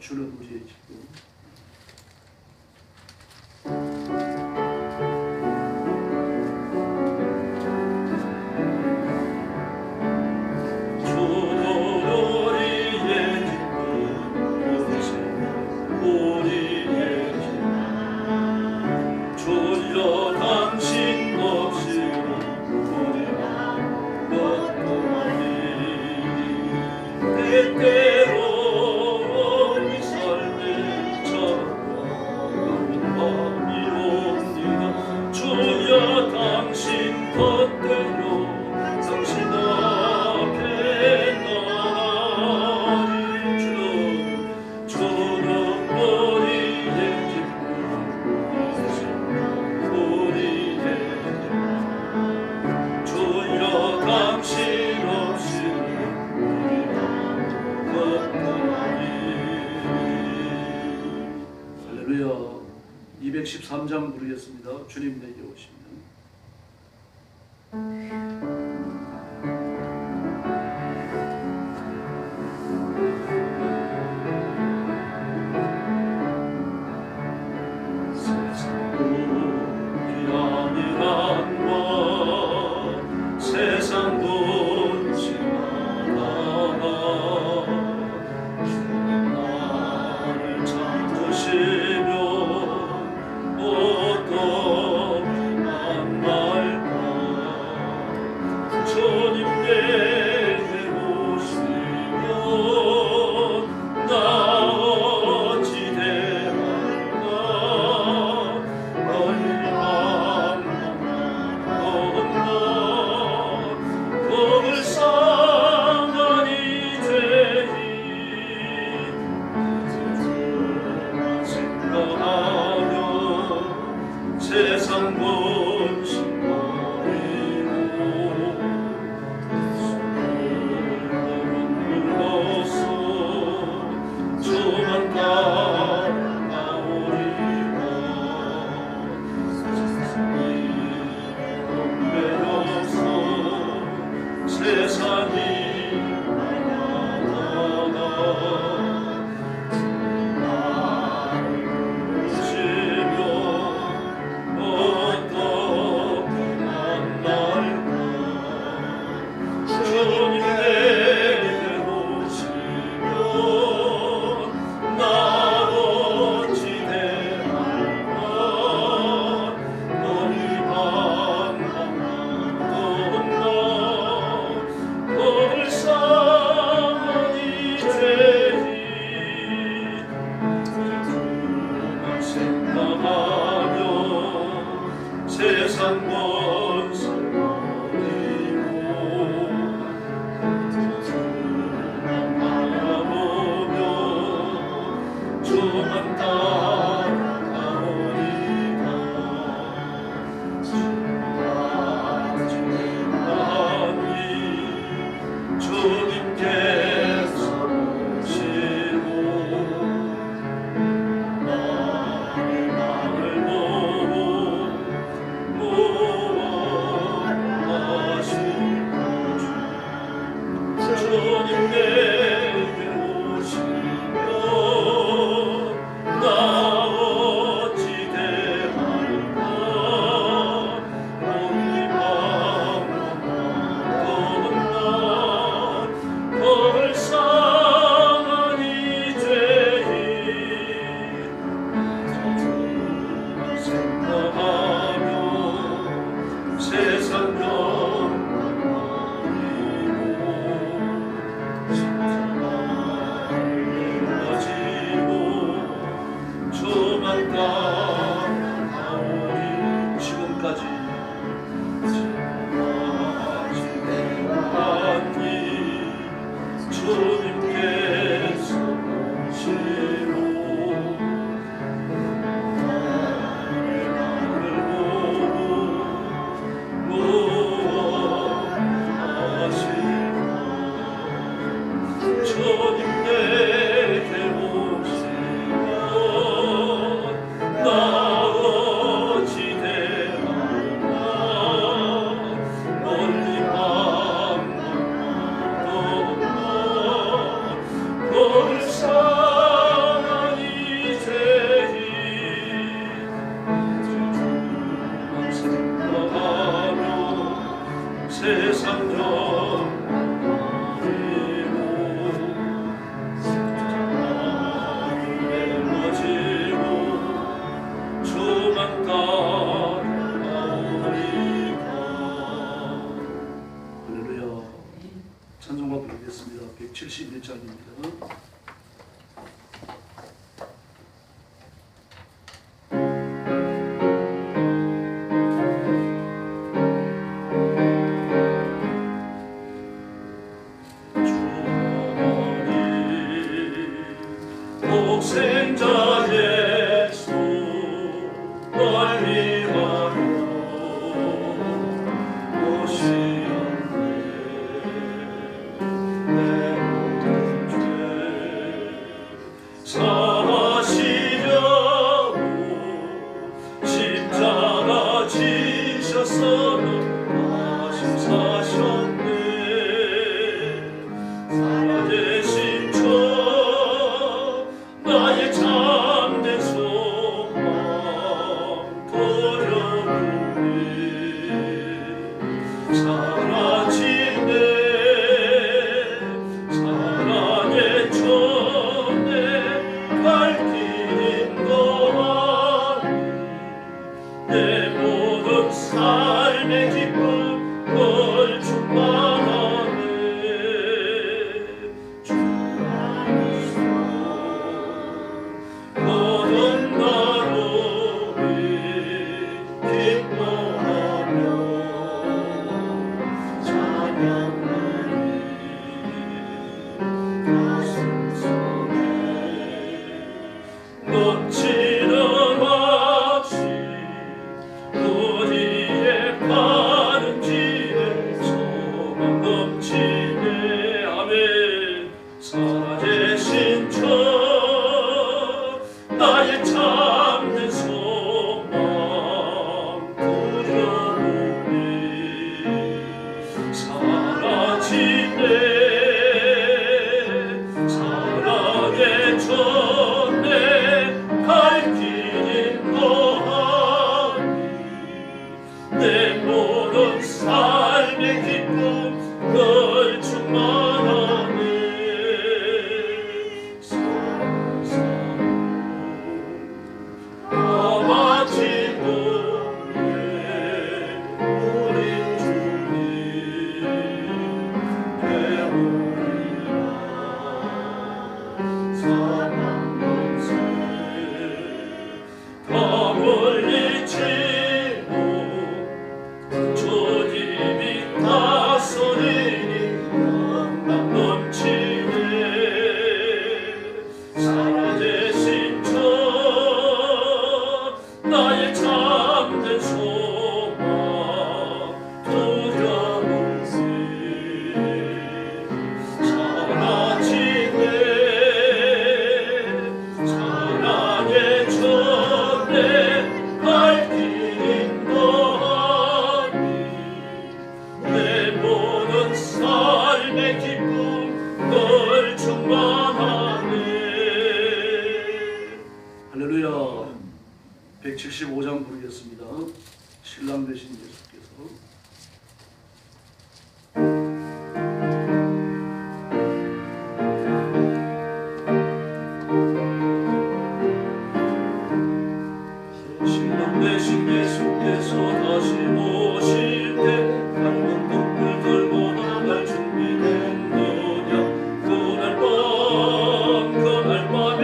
주는 우리의 기쁨. 할렐루야. 213장 부르겠습니다. 주님 내게 오시면. 때까지 주님께서 오시고 나를 보고 무엇하시고 주님 내게 오시면 나 어찌 되나 멀리 불쌍한 이제이 생각하며 세상 영원히고 내어지고 주만 따라오리까. 할렐루야. 찬송가 부르겠습니다. 171장입니다. 독생자 예수 날 위하여 오시었네. 내 모든 죄 사하시려고 십자가 지셨어 사셨네. 살아계신 주 나의 참된 소망 도려보니 사라지네. 사랑의 촌에 갈 길인 동안 내 모든 삶의 기쁨 널 충만하네. 주 안에서 모든 나로이 기뻐하며 찬양하리. 가슴 속에 넘치는 확신 어디에 파는 지혜 소망 넘치네. 아멘. 살아계신 주 나의 참된 소망 두려움이 사라지네. 사랑의 전에 갈 길인 거하니 내 모든 삶의 기쁨 널 충만하네. 아마지고 우리 주님 되오리라. 사랑 넘세 다 물리치고 주님이 다스리니 영광 넘치네. 살아계신 주 나의 참된 소망 두려움이 사라지네. 사랑의 전에 갈 길인 거하니 내 모든 삶의 기쁨 널 충만하네. 할렐루야. 175장 부르겠습니다. 신랑 되신 예수께서. 신랑 되신 예수께서 다시 오실 때 밟은 눈물 들고 나갈 준비됐느냐. 그날 밤에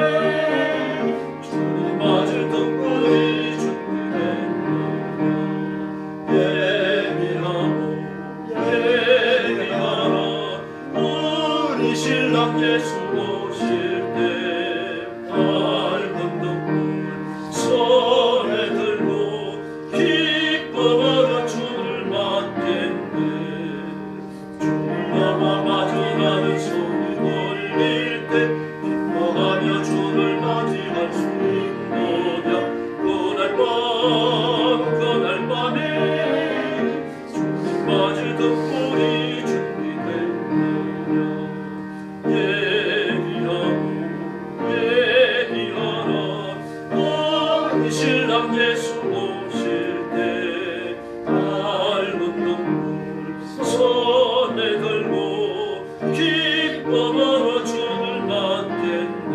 주님 맞을 등불이 준비됐느냐. 예수 오실 때 밝은 등불 손에 들고 기쁨으로 주를 맞겠네. 주와 마주하는 소리 울릴 때 기뻐하며 주를 맞이할 수 있느냐. 그날 밤에 주님 맞을 등불이 신랑 예수 오실 때 밝은 등불 손에 들고 기쁨으로 주를 맞겠네.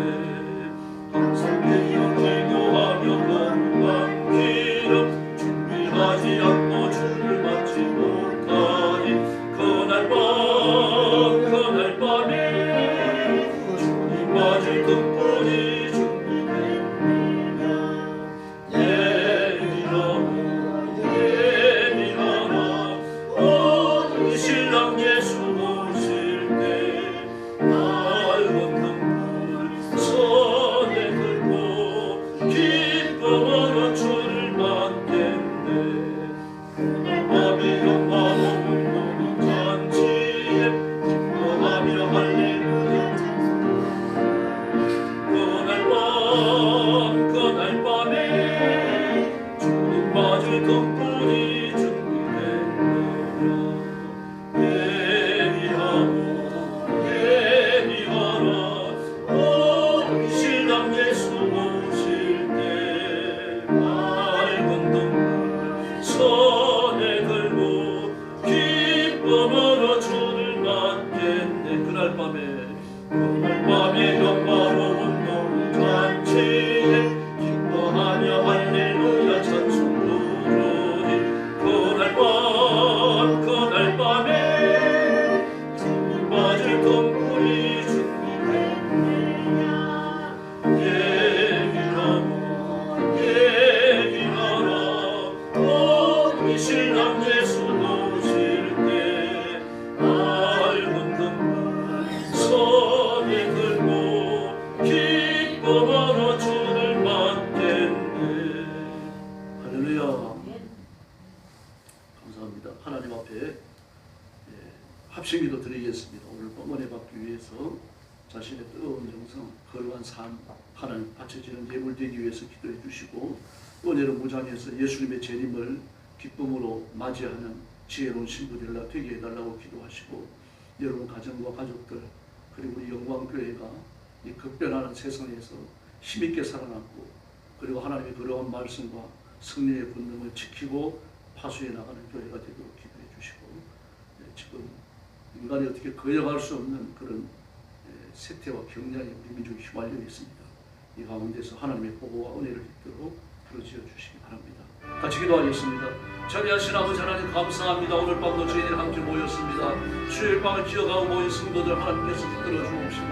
항상 기도 기도하며 거룩한 기름 준비하지 않고 주를 맞지 못하니 그날 밤에 주님 맞을 등불이 신랑 예수 오실 때 밝은 등불 손에 들고 기쁨으로 주를 맞겠네. 밤이 영화로운 모든 잔치에 기뻐하며 할렐루야. 그날 밤에 주님 맞을 등불이 신랑 예수 오실 때 밝은 등불 손에 들고 기쁨으로 주를 맞겠네. 그날 밤에 영화로운 모든 잔치에 기뻐하며 할렐루야 찬송 부르니 그날 밤에 주님 맞을 등불이 신랑 예수 오실 때 밝은 등불 손에 들고 기쁨으로 주를 맞겠네. 할렐루야. 감사합니다. 하나님 앞에 합심기도 드리겠습니다. 오늘 은혜 받기 위해서 자신의 뜨거운 정성, 거룩한 삶 하나님 바쳐지는 예물 되기 위해서 기도해 주시고, 은혜로 무장해서 예수님의 재림을 기쁨으로 맞이하는 지혜로운 신부들라 되게 해달라고 기도하시고, 여러분 가정과 가족들 그리고 우리 영광교회가 이 급변하는 세상에서 힘있게 살아남고, 그리고 하나님의 거룩한 말씀과 성령의 본능을 지키고 파수해 나가는 교회가 되도록 기도해 주시고, 지금 인간이 어떻게 거역할 수 없는 그런 세태와 경향이 우리 민족에 휘말려 있습니다. 이 가운데서 하나님의 보호와 은혜를 입도록 부르짖어 주시기 바랍니다. 같이 기도하겠습니다. 자비하신 아버지 하나님 감사합니다. 오늘 밤도 저희들이 함께 모였습니다. 주일 밤을 기억하고 모인 성도들 하나님께서 이끌어 주옵시고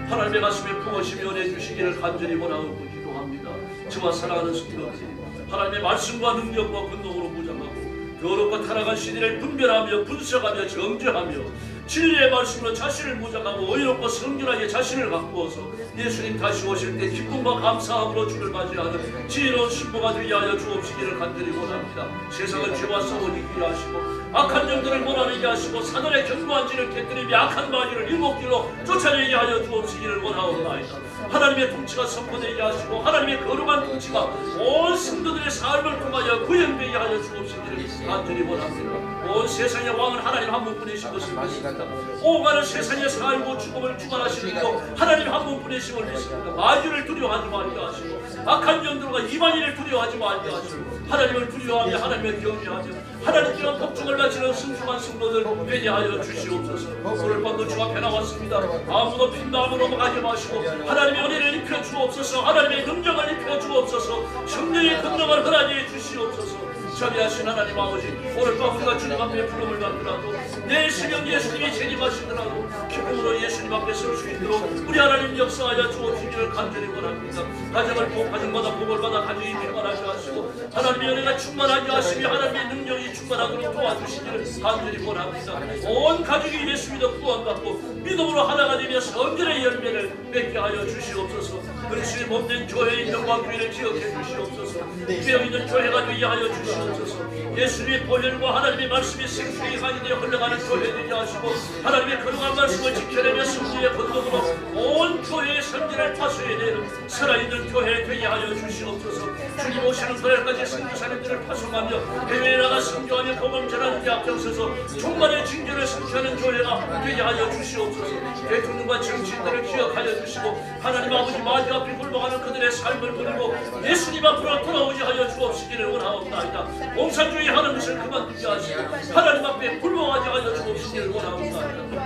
하나님의 가슴에 품으시며 은혜 주시기를 간절히 원하고 기도합니다. 저와 사랑하는 성도들이 하나님의 말씀과 능력과 권능으로 무장하고 더럽고 타락한 시대를 분별하며 분석하며 정죄하며 진리의 말씀으로 자신을 무장하고 의롭고 성결하게 자신을 가꾸어서 예수님 다시 오실 때 기쁨과 감사함으로 주를 맞이하는 지혜로운 신부가 되게 하여 주옵시기를 간절히 원합니다. 세상을 죄와 싸워지게 하시고 악한 영들을 몰아내게 하시고 사단의 견고한 진을 깨뜨리며 악한 마귀를 일곱 길로 쫓아내게 하여 주옵시기를 원하옵나이다. 하나님의 통치가 선포되게 하시고 하나님의 거룩한 통치가 온 성도들의 삶을 통하여 구현되게 하여 주옵시기를 간절히 원합니다. 온 세상의 왕은 하나님 한 분뿐이신 것을 믿습니다. 오가는 세상에 살고 죽음을 주관하시는 것 하나님 한 분뿐이심을 믿습니다. 마귀를 두려워하지 말게 하시고 악한 영들과 이방인을 두려워하지 말게 하시고 하나님을 두려워하며 하나님을 경외하며 하나님께만 복종을 바치는 순수한 성도들 되게 하여 주시옵소서. 오늘 밤도 주 앞에 나왔습니다. 아무도 핀다음으로 넘어가지 마시고 하나님의 은혜를 입혀 주옵소서. 하나님의 능력을 입혀 주옵소서. 성령의 권능을 허락해 주시옵소서. 자비하신 하나님 아버지, 오늘 밤 우리가 주님 앞에 부름을 받더라도 내일 새벽 예수님이 재림하시더라도 기쁨으로 예수님 앞에 설 수 있도록 우리 하나님 역사하여 주옵시기를 간절히 원합니다. 가정마다 복을 받아 가정이 평안하게 하시고 하나님의 은혜가 충만하게 하시며 하나님의 능력이 충만하도록 도와주시기를 간절히 원합니다. 온 가족이 예수 믿어 구원받고 믿음으로 하나가 되며 성전의 열매를 맺게 하여 주시옵소서. 그리스도의 몸된 교회의 영광교회를 기억해 주시옵소서. 깨어있는 교회가 되게 하여 주시옵소서. 예수님의 보혈과 하나님의 말씀이 생수의 강이 되어 흘러가는 교회 되게 하시고 하나님의 거룩한 말씀을 지켜내며 승리의 권능으로 온 교회의 선지를 파수해내는 살아있는 교회 되게 하여 주시옵소서. 주님 오시는 그날까지 선교사님들을 파송하며 해외에 나가 선교하며 복음 전하는 데 앞장서서 종말의 징조를 성취하는 교회가 되게 하여 주시옵소서. 대통령과 정치인들을 기억하여 주시고 하나님 아버지 마귀 앞에 굴복하는 그들의 삶을 그리고 예수님 앞으로 돌아오게 하여 주옵시기를 원하옵나이다. 공산주의 하는 것을 그만두게 하시고 하나님 앞에 굴복하게 하여 주옵시기를 원하옵나이다.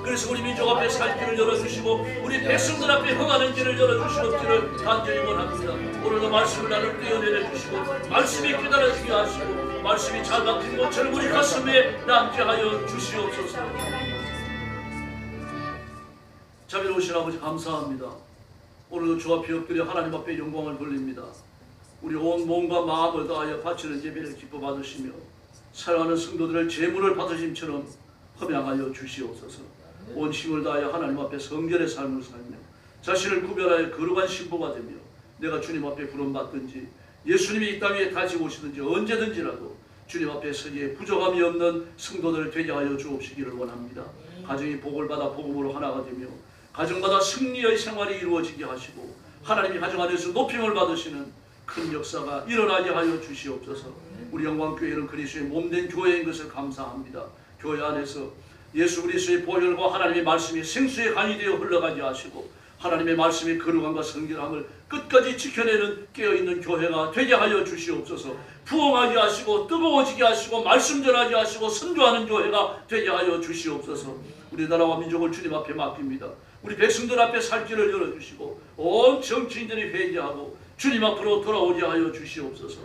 그래서 우리 민족 앞에 살 길을 열어주시고 우리 백성들 앞에 흥하는 길을 열어주시옵기를 간절히 원합니다. 오늘도 말씀을 나눌 때 은혜를 주시고 말씀이 깨달아지게 하시고 말씀이 잘 박힌 것처럼 우리 가슴에 남게 하여 주시옵소서. 자비로우신 아버지 감사합니다. 오늘도 주 앞에 엎드려 하나님 앞에 영광을 돌립니다. 우리 온 몸과 마음을 다하여 바치는 예배를 기뻐 받으시며 사랑하는 성도들을 제물을 받으심처럼 험양하여 주시옵소서. 온 힘을 다하여 하나님 앞에 성결의 삶을 살며 자신을 구별하여 거룩한 신부가 되며 내가 주님 앞에 부름받든지 예수님이 이 땅에 다시 오시든지 언제든지라도 주님 앞에 서기에 부족함이 없는 성도들 되게 하여 주옵시기를 원합니다. 가정이 복을 받아 복음으로 하나가 되며 가정마다 승리의 생활이 이루어지게 하시고 하나님이 가정 안에서 높임을 받으시는 큰 역사가 일어나게 하여 주시옵소서. 우리 영광교회는 그리스도의 몸된 교회인 것을 감사합니다. 교회 안에서 예수 그리스도의 보혈과 하나님의 말씀이 생수의 강이 되어 흘러가게 하시고 하나님의 말씀의 거룩함과 성결함을 끝까지 지켜내는 깨어있는 교회가 되게 하여 주시옵소서. 부흥하게 하시고 뜨거워지게 하시고 말씀 전하게 하시고 선교하는 교회가 되게 하여 주시옵소서. 우리나라와 민족을 주님 앞에 맡깁니다. 우리 백성들 앞에 살 길을 열어주시고 온 정치인들이 회개하고 주님 앞으로 돌아오게 하여 주시옵소서.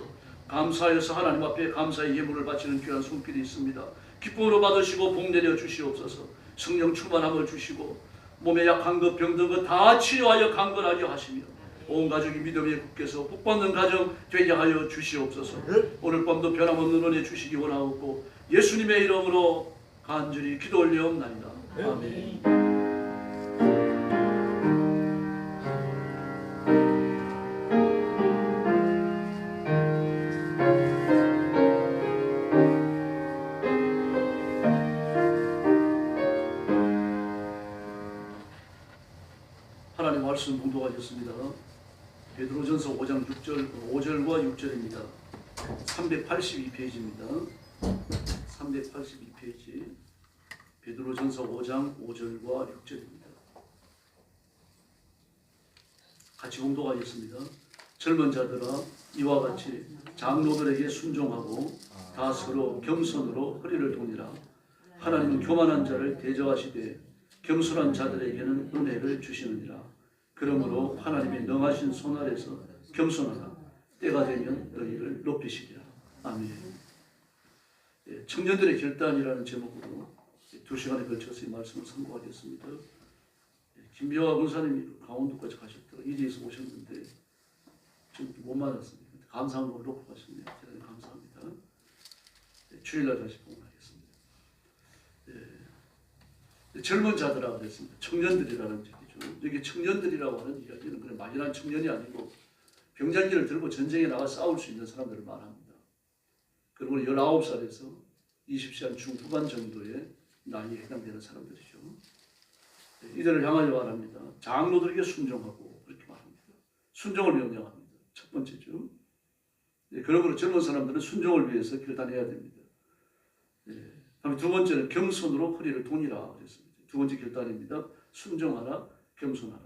감사해서 하나님 앞에 감사의 예물을 바치는 귀한 손길이 있습니다. 기쁨으로 받으시고 복 내려 주시옵소서. 성령 충만함을 주시고 몸에 약한 것 병든 것 다 치료하여 강건하게 하시며 온 가족이 믿음에 굳게서 복받는 가정 되게 하여 주시옵소서. 오늘 밤도 변함없는 은혜 주시기 원하옵고 예수님의 이름으로 간절히 기도 올려옵나이다. 아멘. 하나님 말씀 봉독하셨습니다. 베드로전서 5장 5절과 6절입니다. 382페이지입니다. 382페이지 베드로전서 5장 5절과 6절입니다. 같이 봉독하겠습니다. 젊은 자들아 이와 같이 장로들에게 순종하고 다 서로 겸손으로 허리를 동이라. 하나님은 교만한 자를 대적하시되 겸손한 자들에게는 은혜를 주시느니라. 그러므로 하나님의 능하신 손 아래서 겸손하라. 때가 되면 너희를 높이시리라. 아멘. 청년들의 결단이라는 제목으로 2시간에 걸쳐서 이 말씀을 선고하겠습니다. 김미화 권사님이 강원도까지 가셨다가 이리에서 오셨는데 좀 못 만났습니다. 감사한 걸 놓고 가셨네요. 대단히 감사합니다. 주일날 다시 봉헌하겠습니다. 젊은 자들아 그랬습니다. 청년들이라는 얘기죠. 여기 청년들이라고 하는 이야기는 그냥 막연한 청년이 아니고 병장기를 들고 전쟁에 나가 싸울 수 있는 사람들을 말합니다. 그리고 19살에서 20살 중후반 정도의 나이에 해당되는 사람들이죠. 이들을 향하여 말합니다. 장로들에게 순종하고 그렇게 말합니다. 순종을 명령합니다. 첫 번째죠. 그러므로 젊은 사람들은 순종을 위해서 결단해야 됩니다. 다음에 두 번째는 겸손으로 허리를 동이라 그랬습니다. 두 번째 결단입니다. 순종하라, 겸손하라.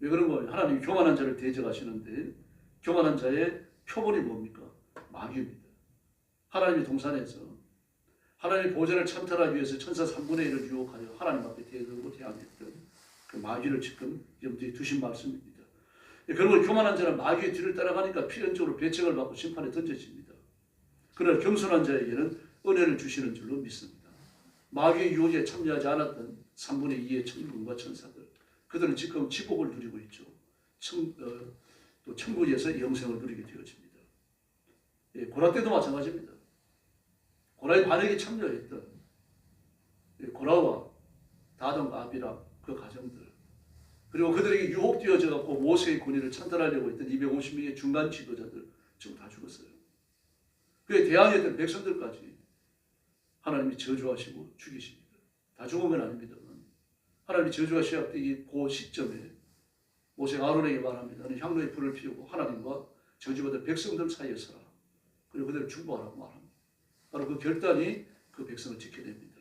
왜 그런 거예요? 하나님이 교만한 자를 대적하시는데 교만한 자의 표본이 뭡니까? 마귀입니다. 하나님이 동산에서 하나님의 보좌를 찬탈하기 위해서 천사 3분의 1을 유혹하여 하나님 앞에 대들고 대항했던 그 마귀를 지금 염두에 두신 말씀입니다. 그러므로 교만한 자는 마귀의 뒤를 따라가니까 필연적으로 배척을 받고 심판에 던져집니다. 그러나 겸손한 자에게는 은혜를 주시는 줄로 믿습니다. 마귀의 유혹에 참여하지 않았던 3분의 2의 천군과 천사들, 그들은 지금 지복을 누리고 있죠. 또 천국에서 영생을 누리게 되어집니다. 고라 때도 마찬가지입니다. 고라의 반역에 참여했던 고라와 다돈과 아비람 그 가정들, 그리고 그들에게 유혹되어져 갖고 모세의 권위를 찬탈하려고 했던 250명의 중간 지도자들 지금 다 죽었어요. 그에 대항했던 백성들까지 하나님이 저주하시고 죽이십니다. 다 죽은 건 아닙니다만 하나님이 저주가 시작되기 그 시점에 모세가 아론에게 말합니다. 너는 향로에 불을 피우고 하나님과 저주받은 백성들 사이에 서라. 그리고 그들을 중보하라고 말합니다. 바로 그 결단이 그 백성을 지켜냅니다.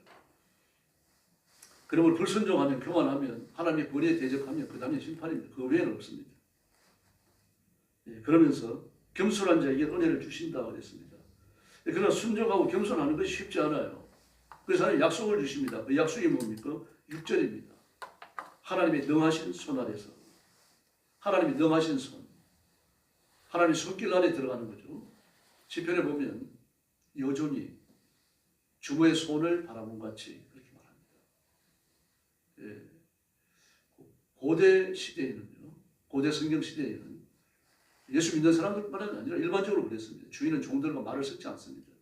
그러므로 불순종하면, 교만하면, 하나님의 권위에 대적하면 그 다음에 심판입니다. 그 외에는 없습니다. 그러면서 겸손한 자에게 은혜를 주신다 그랬습니다. 그러나 순종하고 겸손하는 것이 쉽지 않아요. 그래서 하나님 약속을 주십니다. 그 약속이 뭡니까? 6절입니다. 하나님의 능하신 손 아래서, 하나님의 능하신 손, 하나님의 손길 안에 들어가는 거죠. 시편에 보면 여종이 주부의 손을 바라본 같이 그렇게 말합니다. 고대 시대에는요, 고대 성경 시대에는 예수 믿는 사람들뿐만 아니라 일반적으로 그랬습니다. 주인은 종들과 말을 섞지 않습니다.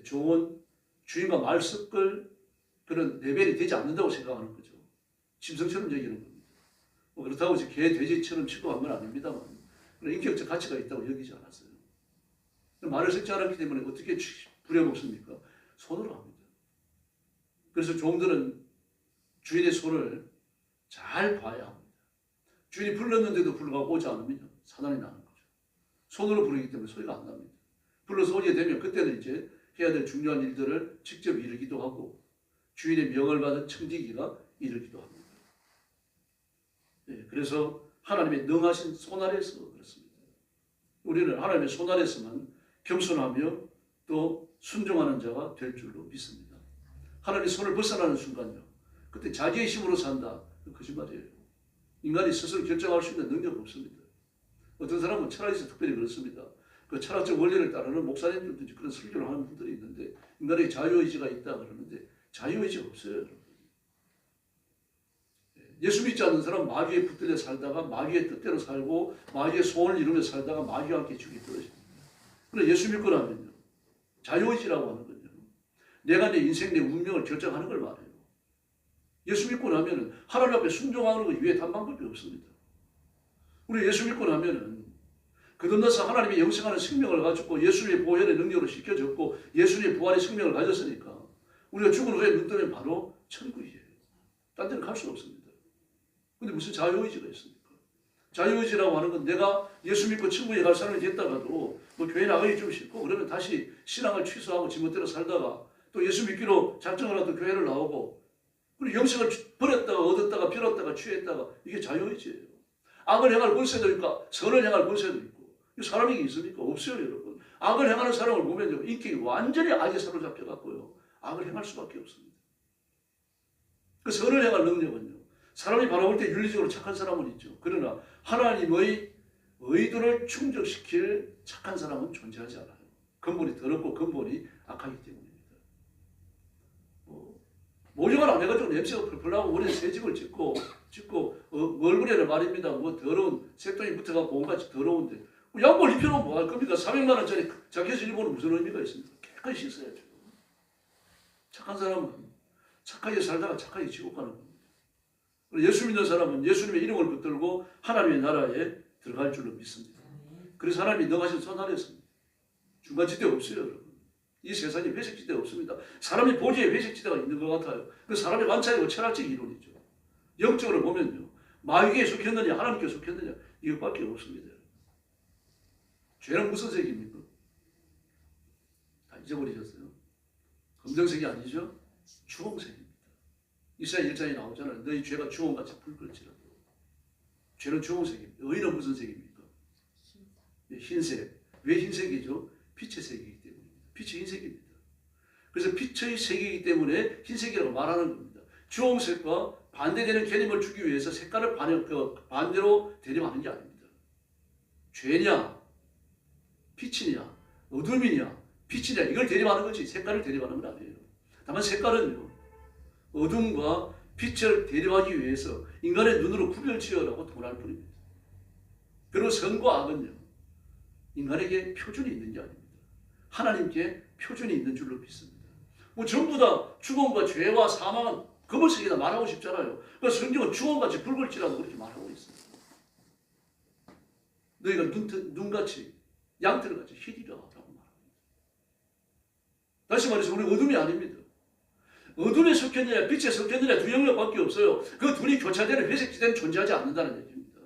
종은 주인과 말 섞을 그런 레벨이 되지 않는다고 생각하는 거죠. 짐승처럼 여기는 겁니다. 그렇다고 개, 돼지처럼 취급한 건 아닙니다만 그런 인격적 가치가 있다고 여기지 않았어요. 말을 섞지 않았기 때문에 어떻게 부려먹습니까? 손으로 합니다. 그래서 종들은 주인의 손을 잘 봐야 합니다. 주인이 불렀는데도 불구하고 오지 않으면 사단이 나는 거죠. 손으로 부르기 때문에 소리가 안 납니다. 불러서 오게 되면 그때는 이제 해야 될 중요한 일들을 직접 이루기도 하고 주인의 명을 받은 청지기가 이루기도 합니다. 그래서 하나님의 능하신 손 아래서 그렇습니다. 우리는 하나님의 손 아래서만 겸손하며 또 순종하는 자가 될 줄로 믿습니다. 하나님의 손을 벗어나는 순간요, 그때 자기의 힘으로 산다. 거짓말이에요. 인간이 스스로 결정할 수 있는 능력이 없습니다. 어떤 사람은 철학에서 특별히 그렇습니다. 그 철학적 원리를 따르는 목사님들도 그런 설교를 하는 분들이 있는데 인간에게 자유의지가 있다 그러는데 자유의지가 없어요, 여러분. 예수 믿지 않는 사람은 마귀에 붙들려 살다가 마귀의 뜻대로 살고 마귀의 소원을 이루며 살다가 마귀와 함께 죽이 떨어집니다. 그런데 예수 믿고 나면요, 자유의지라고 하는 건요, 내가 내 인생, 내 운명을 결정하는 걸 말해요. 예수 믿고 나면은 하나님 앞에 순종하는 것 외에 단 방법이 없습니다. 우리 예수 믿고 나면은 거듭나서 하나님의 영생하는 생명을 가졌고 예수님의 보혈의 능력으로 씻겨졌고 예수님의 부활의 생명을 가졌으니까 우리가 죽은 후에 눈 뜨면 바로 천국이에요. 딴 데는 갈 수 없습니다. 근데 무슨 자유의지가 있습니까? 자유의지라고 하는 건 내가 예수 믿고 천국에 갈 사람이 됐다가도 뭐 교회 나가기 좀 싫고 그러면 다시 신앙을 취소하고 지멋대로 살다가 또 예수 믿기로 작정을 하던 교회를 나오고 그리고 영생을 버렸다가 얻었다가 빌었다가 취했다가 이게 자유의지예요. 악을 행할 권세도 있고 선을 행할 권세도 있고 사람이 있습니까? 없어요, 여러분. 악을 행하는 사람을 보면요, 인격이 완전히 악에 사로잡혀갖고요, 악을 행할 수밖에 없습니다. 그 선을 행할 능력은요, 사람이 바라볼 때 윤리적으로 착한 사람은 있죠. 그러나 하나님의 의도를 충족시킬 착한 사람은 존재하지 않아요. 근본이 더럽고 근본이 악하기 때문입니다. 모종을 안 해가지고 냄새가 풀풀 나고 우리는 새집을 짓고 얼굴에는 말입니다. 뭐 더러운 색동이 붙어갖고 온갖 더러운데 양말 입혀놓으면 뭐 할 겁니까? 400만 원짜리 자켓을 입어는 무슨 의미가 있습니까? 깨끗이 씻어야죠. 착한 사람은 착하게 살다가 착하게 지옥 가는 겁니다. 예수 믿는 사람은 예수님의 이름을 붙들고 하나님의 나라에 들어갈 줄로 믿습니다. 그래서 하나님이 능하신 손 아래였습니다. 중간지대 없어요, 여러분. 이 세상에 회색지대가 없습니다. 사람이 보지에 회색지대가 있는 것 같아요. 그 사람의 관찰이고 철학적 이론이죠. 영적으로 보면요, 마귀에 속했느냐 하나님께 속했느냐 이것밖에 없습니다. 죄는 무슨 색입니까? 다 잊어버리셨어요? 검정색이 아니죠? 주홍색입니다. 이사야 1장에 나오잖아요. 너희 죄가 주홍같이 붉을지라도. 죄는 주홍색입니다. 의는 무슨 색입니까? 흰색. 왜 흰색이죠? 빛의 색이기 때문입니다. 빛이 흰색입니다. 그래서 빛의 색이기 때문에 흰색이라고 말하는 겁니다. 주홍색과 반대되는 개념을 주기 위해서 색깔을 반대로 대립하는 게 아닙니다. 죄냐, 빛이냐, 어둠이냐, 빛이냐 이걸 대립하는 거지 색깔을 대립하는 건 아니에요. 다만 색깔은요, 어둠과 빛을 대립하기 위해서 인간의 눈으로 구별지어라고 도할 뿐입니다. 그리고 선과 악은요, 인간에게 표준이 있는 게 아닙니다. 하나님께 표준이 있는 줄로 믿습니다. 뭐 전부 다 죽음과 죄와 사망은 검은색에다 말하고 싶잖아요. 그러니까 성경은 죽음같이 붉을지라도 그렇게 말하고 있어요. 너희가 눈같이 양털같이 희리라 라고 말합니다. 다시 말해서 우리 어둠이 아닙니다. 어둠에 속했느냐 빛에 속했느냐 두 영역밖에 없어요. 그 둘이 교차되는 회색지대는 존재하지 않는다는 얘기입니다.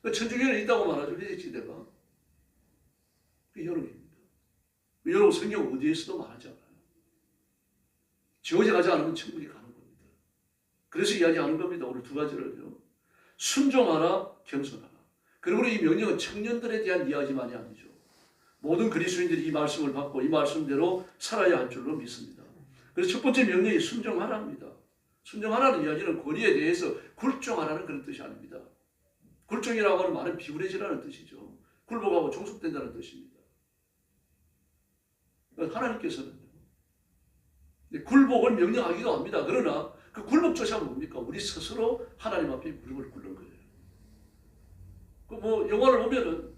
천주교는 있다고 말하죠. 회색지대가. 그게 여러분입니다. 여러분 성경 어디에서도 말하지 않아요. 지워져 가지 않으면 천국에 가는 겁니다. 그래서 이야기하는 겁니다. 오늘 두 가지를요. 순종하라, 겸손하라. 그러므로 이 명령은 청년들에 대한 이야기만이 아니죠. 모든 그리스도인들이 이 말씀을 받고 이 말씀대로 살아야 할 줄로 믿습니다. 그래서 첫 번째 명령이 순종하라입니다. 순종하라는 이야기는 권위에 대해서 굴종하라는 그런 뜻이 아닙니다. 굴종이라고 하는 말은 비굴해지라는 뜻이죠. 굴복하고 종속된다는 뜻입니다. 하나님께서는 굴복을 명령하기도 합니다. 그러나 그 굴복조차 뭡니까? 우리 스스로 하나님 앞에 무릎을 꿇는 거예요. 뭐 영화를 보면은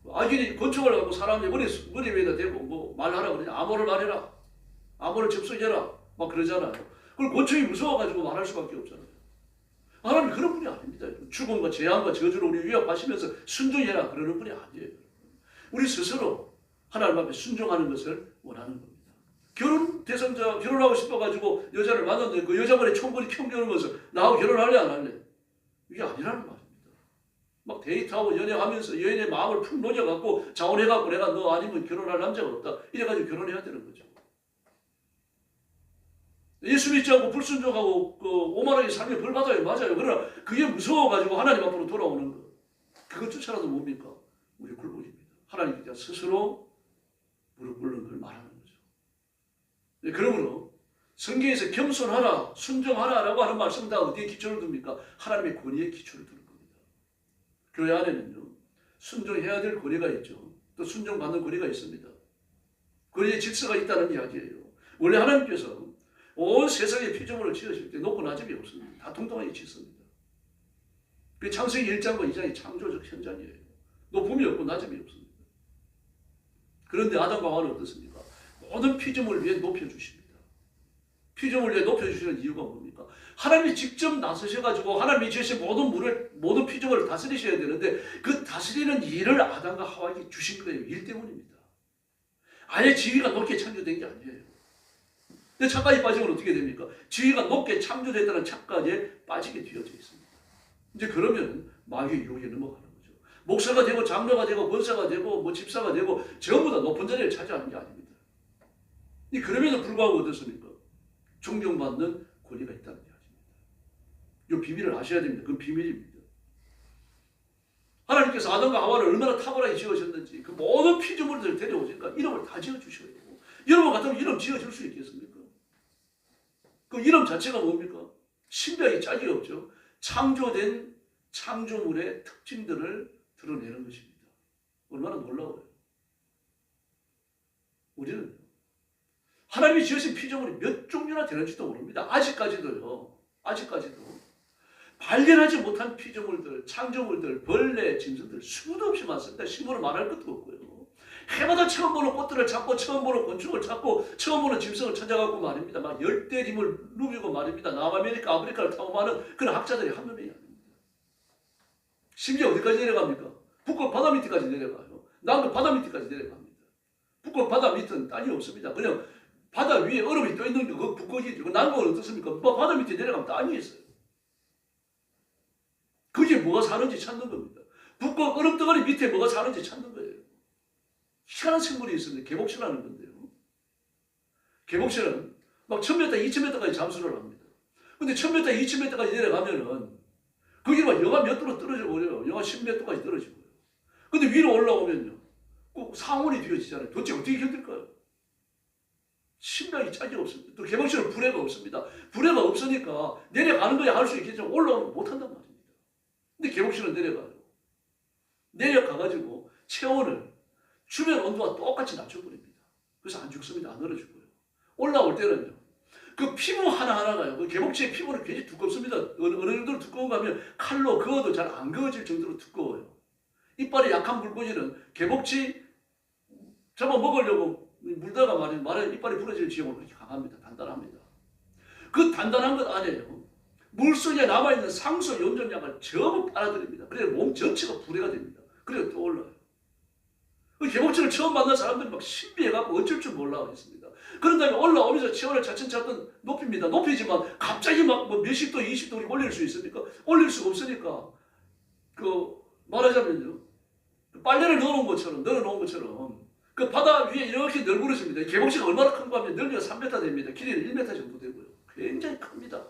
악인이 권총을 갖고 사람의 머리 위에다 대고 뭐 말하라 그러냐? 암호를 말해라. 암호를 접속해라. 막 그러잖아요. 그걸 권총이 무서워가지고 말할 수밖에 없잖아요. 하나님 그런 분이 아닙니다. 죽음과 재앙과 저주를 우리 위협하시면서 순종해라 그러는 분이 아니에요. 우리 스스로 하나님 앞에 순종하는 것을 원하는 겁니다. 결혼 대상자 결혼하고 싶어가지고 여자를 만났는데 그 여자분의 총벌이 켜겨오면서 나하고 결혼할래 안 할래? 이게 아니라는 말입니다. 막 데이트하고 연애하면서 여인의 마음을 푹 녹여갖고 자원해갖고 내가 너 아니면 결혼할 남자가 없다. 이래가지고 결혼해야 되는 거죠. 예수 믿지 않고 불순종하고 오만하게 살면 벌 받아요. 맞아요. 그러나 그게 무서워가지고 하나님 앞으로 돌아오는 것. 그것조차라도 뭡니까? 우리 굴복입니다. 하나님께 스스로 무릎 꿇는 걸 말하는 거죠. 네, 그러므로 성경에서 겸손하라, 순종하라라고 하는 말씀은 다 어디에 기초를 둡니까? 하나님의 권위에 기초를 두는 겁니다. 교회 안에는요, 순종해야 될 권위가 있죠. 또 순종받는 권위가 있습니다. 권위의 질서가 있다는 이야기예요. 원래 하나님께서 온 세상의 피조물을 지으실 때 높고 낮음이 없습니다. 다 통통하게 짓습니다. 그 창세기 1장과 2장이 창조적 현장이에요. 높음이 없고 낮음이 없습니다. 그런데 아담과 하와는 어떻습니까? 모든 피조물을 위해 높여주십니다. 피조물을 위해 높여주시는 이유가 뭡니까? 하나님이 직접 나서셔가지고 하나님이 지으신 모든 피조물을 다스리셔야 되는데 그 다스리는 일을 아담과 하와에게 주신 거예요. 일 때문입니다. 아예 지위가 높게 창조된 게 아니에요. 근데 착각에 빠지면 어떻게 됩니까? 지위가 높게 창조됐다는 착각에 빠지게 되어져 있습니다. 이제 그러면 마귀의 유혹에 넘어가는 거죠. 목사가 되고 장로가 되고 권사가 되고 뭐 집사가 되고 전부 다 높은 자리를 차지하는 게 아닙니다. 그럼에도 불구하고 어떻습니까? 존경받는 권위가 있다는 이야기입니다. 이 비밀을 아셔야 됩니다. 그건 비밀입니다. 하나님께서 아담과 하와를 얼마나 탁월하게 지으셨는지 그 모든 피조물들을 데려오시니까 이름을 다 지어주셔야 되고 여러분 같으면 이름 지어줄 수 있겠습니까? 그 이름 자체가 뭡니까? 신비하게 짝이 없죠. 창조된 창조물의 특징들을 드러내는 것입니다. 얼마나 놀라워요. 우리는 하나님이 지으신 피조물이 몇 종류나 되는지도 모릅니다. 아직까지도 발견하지 못한 피조물들, 창조물들, 벌레, 짐승들 수도 없이 많습니다. 신문을 말할 것도 없고요. 해마다 처음 보는 꽃들을 찾고 처음 보는 곤충을 찾고 처음 보는 짐승을 찾아가고 말입니다. 막 열대림을 누비고 말입니다. 남아메리카, 아프리카를 탐험하는 그런 학자들이 한두 명이 아닙니다. 심지어 어디까지 내려갑니까? 북극 바다 밑에까지 내려가요. 남극 바다 밑에까지 내려갑니다. 북극 바다 밑은 땅이 없습니다. 그냥 바다 위에 얼음이 떠 있는 게 그 북극이죠. 남극은 어떻습니까? 바다 밑에 내려가면 땅이 있어요. 거기에 뭐가 사는지 찾는 겁니다. 북극 얼음덩어리 밑에 뭐가 사는지 찾는 거예요. 희한한 생물이 있습니다. 개복치라는 건데요. 개복치는 막 1000m, 2000m까지 잠수를 합니다. 근데 1000m, 2000m까지 내려가면은 거기 막 영하 몇 도로 떨어져 버려요. 영하 10몇 도까지 떨어지고요. 근데 위로 올라오면요. 꼭 상온이 되어지잖아요. 도대체 어떻게 견딜까요? 심장이 짝이 없습니다. 또 개복치는 불에가 없습니다. 불에가 없으니까 내려가는 거야 할 수 있겠지만 올라오면 못한단 말입니다. 근데 개복치는 내려가요. 내려가가지고 체온을 주변 온도와 똑같이 낮춰버립니다. 그래서 안 죽습니다. 안 얼어 죽어요. 올라올 때는요. 그 피부 하나하나가요. 그 개복치의 피부는 굉장히 두껍습니다. 어느 정도로 두꺼운가 하면 칼로 그어도 잘 안 그어질 정도로 두꺼워요. 이빨이 약한 물고기는 개복치 잡아먹으려고 물다가 말에 이빨이 부러질 지경으로 그렇게 강합니다. 단단합니다. 그 단단한 것 안에요. 물속에 남아있는 상수 염전약을 전부 빨아들입니다. 그래야 몸 전체가 불해가 됩니다. 그래야 떠올라요. 그 개복치를 처음 만난 사람들이 막 신비해갖고 어쩔 줄 몰라 했습니다. 그런 다음에 올라오면서 체온을 차츰차츰 높입니다. 높이지만 갑자기 막 뭐 몇십 도, 20도로 올릴 수 있습니까? 올릴 수가 없으니까 말하자면요. 빨래를 넣어놓은 것처럼 그 바다 위에 이렇게 널브러집니다. 개복치가 얼마나 큰가 하면 넓이가 3m 됩니다. 길이는 1m 정도 되고요. 굉장히 큽니다.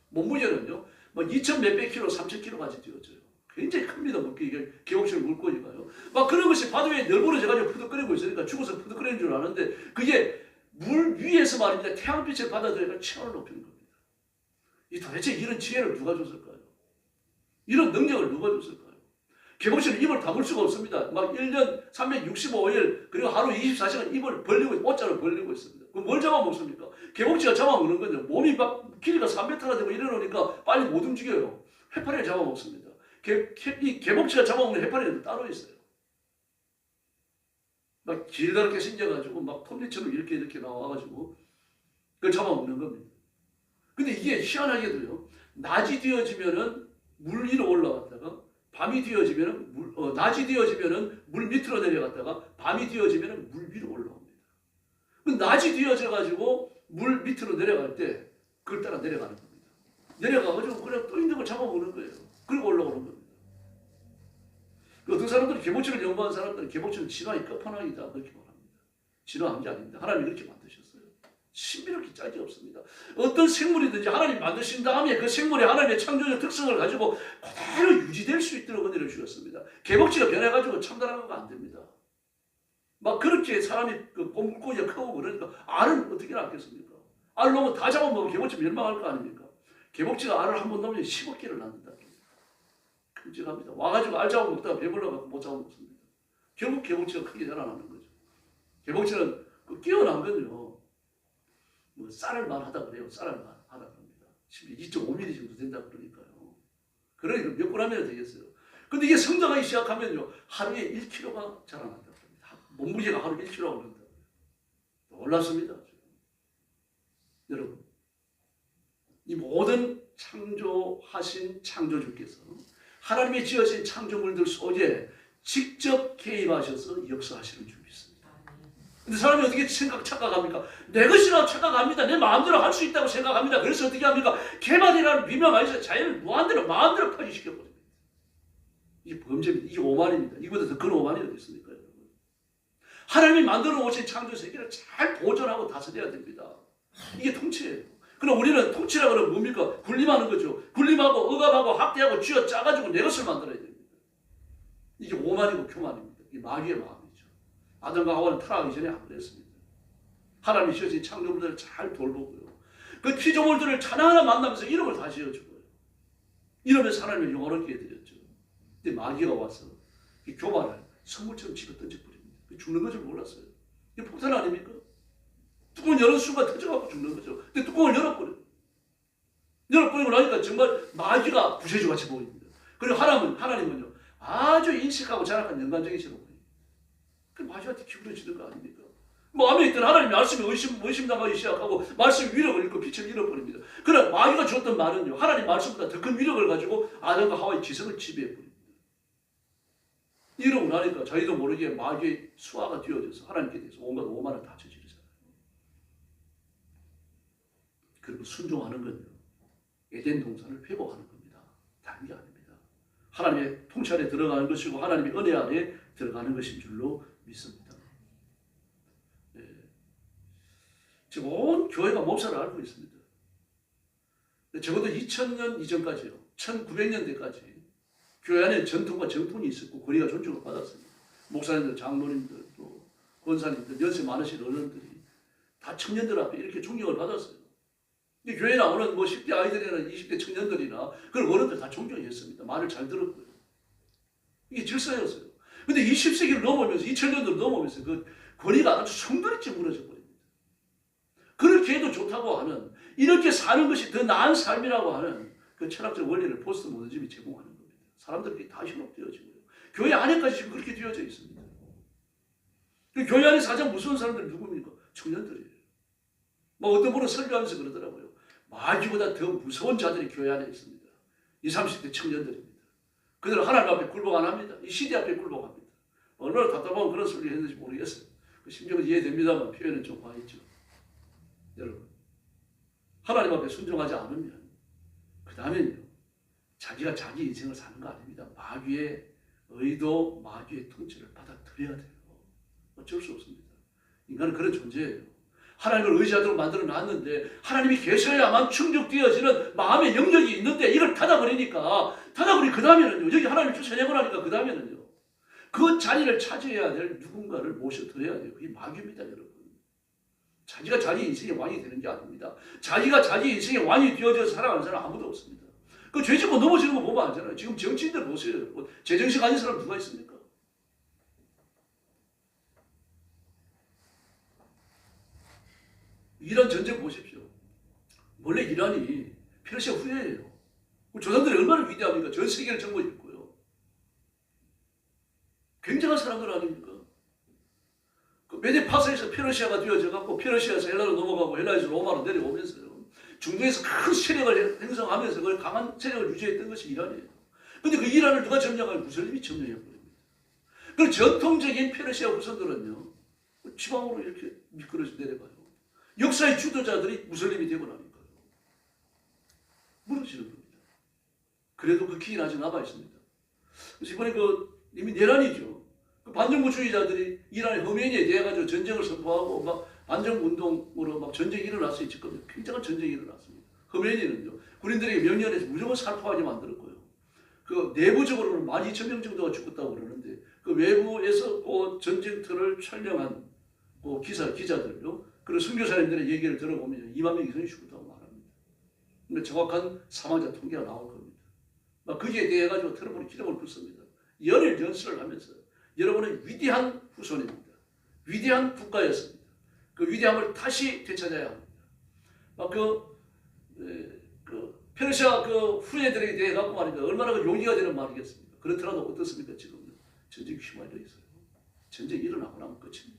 몸무게는요. 뭐 2천 몇백 킬로, 3천 킬로까지 뛰어져요. 굉장히 큽니다. 이게 개복치를 물고기가요. 막 그런 것이 바다 위에 널브러져가지고 푸득거리고 있으니까 죽어서 푸득거리는 줄 아는데 그게 물 위에서 말입니다. 태양빛을 받아들여서 체온을 높이는 겁니다. 이 도대체 이런 지혜를 누가 줬을까요? 이런 능력을 누가 줬을까요? 개복치는 입을 다물 수가 없습니다. 막 1년 365일 그리고 하루 24시간 입을 벌리고 옷자를 벌리고 있습니다. 그럼 뭘 잡아먹습니까? 개복치가 잡아먹는 건요. 몸이 막 길이가 3m가 되고 이러니까 빨리 못 움직여요. 해파리를 잡아먹습니다. 이 개복치가 잡아먹는 해파리는 따로 있어요. 막 길다랗게 생겨가지고 막 톱니처럼 이렇게 나와가지고 그걸 잡아먹는 겁니다. 근데 이게 희한하게도요. 낮이 되어지면은 물 위로 올라갔다가 밤이 되어지면은 낮이 되어지면은 물 밑으로 내려갔다가 밤이 되어지면은 물 위로 올라옵니다. 낮이 되어져가지고 물 밑으로 내려갈 때 그걸 따라 내려가는 겁니다. 내려가가지고 그냥 떠 있는 걸 잡아먹는 거예요. 그리고 올라오는 겁니다. 어떤 사람들은 개복치를 연구한 사람들은 개복치는 진화의 끝판왕이다 그렇게 말합니다. 진화한 게 아닙니다. 하나님이 그렇게 만드셨어요. 신비롭게 짝이 없습니다. 어떤 생물이든지 하나님 만드신 다음에 그 생물이 하나님의 창조적 특성을 가지고 그대로 유지될 수 있도록 은혜를 주셨습니다. 개복치가 변해가지고 참다란 거 안 됩니다. 막 그렇게 사람이 물고기가 크고 그러니까 알은 어떻게 낳겠습니까? 알 놓으면 다 잡아먹으면 개복치 멸망할 거 아닙니까? 개복치가 알을 한 번 놓으면 10억 개를 낳는다. 끔찍합니다. 와가지고 알 잡아먹다가 배불러갖고 못 잡아먹습니다. 결국 개복치가 크게 자라나는 거죠. 개복치는 깨어난 건요. 뭐 쌀을 말하다 그래요. 쌀을 말하다 그럽니다. 2.5mm 정도 된다 그러니까요. 그러니까 몇 g이나 되겠어요. 근데 이게 성장하기 시작하면요. 하루에 1kg가 자라난다 그럽니다. 몸무게가 하루 1kg가 오른다. 놀랍습니다. 여러분. 이 모든 창조하신 창조주께서 하나님의 지으신 창조물들 속에 직접 개입하셔서 역사하시는 줄 믿습니다. 근데 사람이 어떻게 착각합니까? 내 것이라고 착각합니다. 내 마음대로 할 수 있다고 생각합니다. 그래서 어떻게 합니까? 개발이라는 비명하에서 자연을 무한대로 마음대로 파괴시켜버립니다. 이게 범죄입니다. 이게 오만입니다. 이거보다 더 큰 오만이 어디 있습니까? 여러분? 하나님이 만들어 오신 창조 세계를 잘 보존하고 다스려야 됩니다. 이게 통치예요. 그럼 우리는 통치라고 하면 뭡니까? 군림하는 거죠. 군림하고 억압하고 학대하고 쥐어짜가지고 내 것을 만들어야 됩니다. 이게 오만이고 교만입니다. 이게 마귀의 마음이죠. 아담과 하와는 타락하기 전에 안 그랬습니다. 하나님이 지으신 창조물들을 잘 돌보고요. 그 피조물들을 하나하나 만나면서 이름을 다 지어주고요. 이러면서 하나님을 영원하게 해드렸죠. 근데 마귀가 와서 이 교만을 선물처럼 집어 던져버립니다. 죽는 것을 몰랐어요. 이게 폭탄 아닙니까? 뚜껑을 여는 순간 터져갖고 죽는 거죠. 근데 뚜껑을 열어버려요. 열어버리고 나니까 정말 마귀가 구세주같이 보입니다. 그리고 하나님은요, 아주 인식하고 자락한 연관적이시로 보입니다. 그 마귀한테 기울어지는 거 아닙니까? 마음에 있던 하나님 말씀이 의심당하기 시작하고 말씀의 위력을 잃고 빛을 잃어버립니다. 그러나 마귀가 줬던 말은요, 하나님 말씀보다 더 큰 위력을 가지고 아담과 하와의 지성을 지배해버립니다. 이러고 나니까 자기도 모르게 마귀의 수하가 되어져서 하나님께 대해서 온갖 오만을 다 저지르잖아요. 그리고 순종하는 건요, 에덴 동산을 회복하는 겁니다. 다른 게 아닙니다. 하나님의 통치 안에 들어가는 것이고 하나님의 은혜 안에 들어가는 것인 줄로 믿습니다. 네. 지금 온 교회가 목사를 앓고 있습니다. 적어도 2000년 이전까지요, 1900년대까지 교회 안에 전통과 정통이 있었고 권위가 존중을 받았습니다. 목사님들, 장로님들, 또 권사님들, 연세 많으신 어른들이 다 청년들 앞에 이렇게 존경을 받았어요. 교회 나오는 10대 아이들이나 20대 청년들이나 그런 어른들 다 존경했습니다. 말을 잘 들었고요. 이게 질서였어요. 근데 20세기를 넘으면서 2000년도를 넘으면서 그 권위가 아주 성도리째 무너져 버립니다. 그렇게 해도 좋다고 하는, 이렇게 사는 것이 더 나은 삶이라고 하는 그 철학적 원리를 포스트 모더니즘이 제공하는 겁니다. 사람들이 다 현혹되어지고요. 교회 안에까지 지금 그렇게 되어져 있습니다. 교회 안에서 가장 무서운 사람들이 누굽니까? 청년들이에요. 뭐 어떤 분은 설교하면서 그러더라고요. 마귀보다 더 무서운 자들이 교회 안에 있습니다. 20, 30대 청년들입니다. 그들은 하나님 앞에 굴복 안 합니다. 이 시대 앞에 굴복합니다. 얼마나 답답하면 그런 소리 했는지 모르겠어요. 그 심정은 이해됩니다만 표현은 좀 과했죠. 여러분, 하나님 앞에 순종하지 않으면 그 다음엔요, 자기가 자기 인생을 사는 거 아닙니다. 마귀의 의도, 마귀의 통치를 받아들여야 돼요. 어쩔 수 없습니다. 인간은 그런 존재예요. 하나님을 의지하도록 만들어 놨는데 하나님이 계셔야만 충족되어지는 마음의 영역이 있는데 이걸 닫아버리니까 그 다음에는요, 여기 하나님 쫓아내고 나니까 그 다음에는요, 그 자리를 차지해야 될 누군가를 모셔드려야 돼요. 그게 마귀입니다, 여러분. 자기가 자기 인생의 왕이 되는 게 아닙니다. 자기가 자기 인생의 왕이 되어져서 살아가는 사람 아무도 없습니다. 그 죄짓고 넘어지는 거 보면 알잖아요. 지금 정치인들 보세요, 여러분. 제정신 가진 사람 누가 있습니까? 이란 전쟁 보십시오. 원래 이란이 페르시아 후예예요. 조상들이 얼마나 위대합니까? 전 세계를 정복했고요. 굉장한 사람들 아닙니까? 그 메데파사에서 페르시아가 되어져갖고 페르시아에서 헬라로 넘어가고 헬라에서 로마로 내려오면서요, 중동에서 큰 세력을 형성하면서 그걸 강한 세력을 유지했던 것이 이란이에요. 근데 그 이란을 누가 점령하면 무슬림이 점령해버립니다. 그 전통적인 페르시아 후손들은요, 지방으로 이렇게 미끄러져 내려가요. 역사의 주도자들이 무슬림이 되고 나니까요, 무너지는 겁니다. 그래도 그 기인 아직 남아 있습니다. 그래서 이번에 이미 내란이죠. 그 반정부주의자들이 이란의 허메니에 대해 가지고 전쟁을 선포하고 막 반정운동으로 막 전쟁이 일어났어요. 지금 굉장한 전쟁이 일어났습니다. 허메니는요, 군인들에게 명령해서 무조건 살포하게 만들었고요. 그 내부적으로는 12,000명 정도가 죽었다고 그러는데 그 외부에서 그 전쟁터를 촬영한 그 기자들요, 그리고 선교사님들의 얘기를 들어보면 2만 명 이상이 죽었다고 말합니다. 근데 정확한 사망자 통계가 나올 겁니다. 막 거기에 대해 가지고 트럼프는 기름을 붓습니다. 연일 연설을 하면서 여러분은 위대한 후손입니다. 위대한 국가였습니다. 그 위대함을 다시 되찾아야 합니다. 막 페르시아 후예들에게 대해 갖고 말입니다. 얼마나 용기가 되는 말이겠습니까? 그렇더라도 어떻습니까? 지금요, 전쟁이 휘말려 있어요. 전쟁이 일어나고 나면 끝입니다.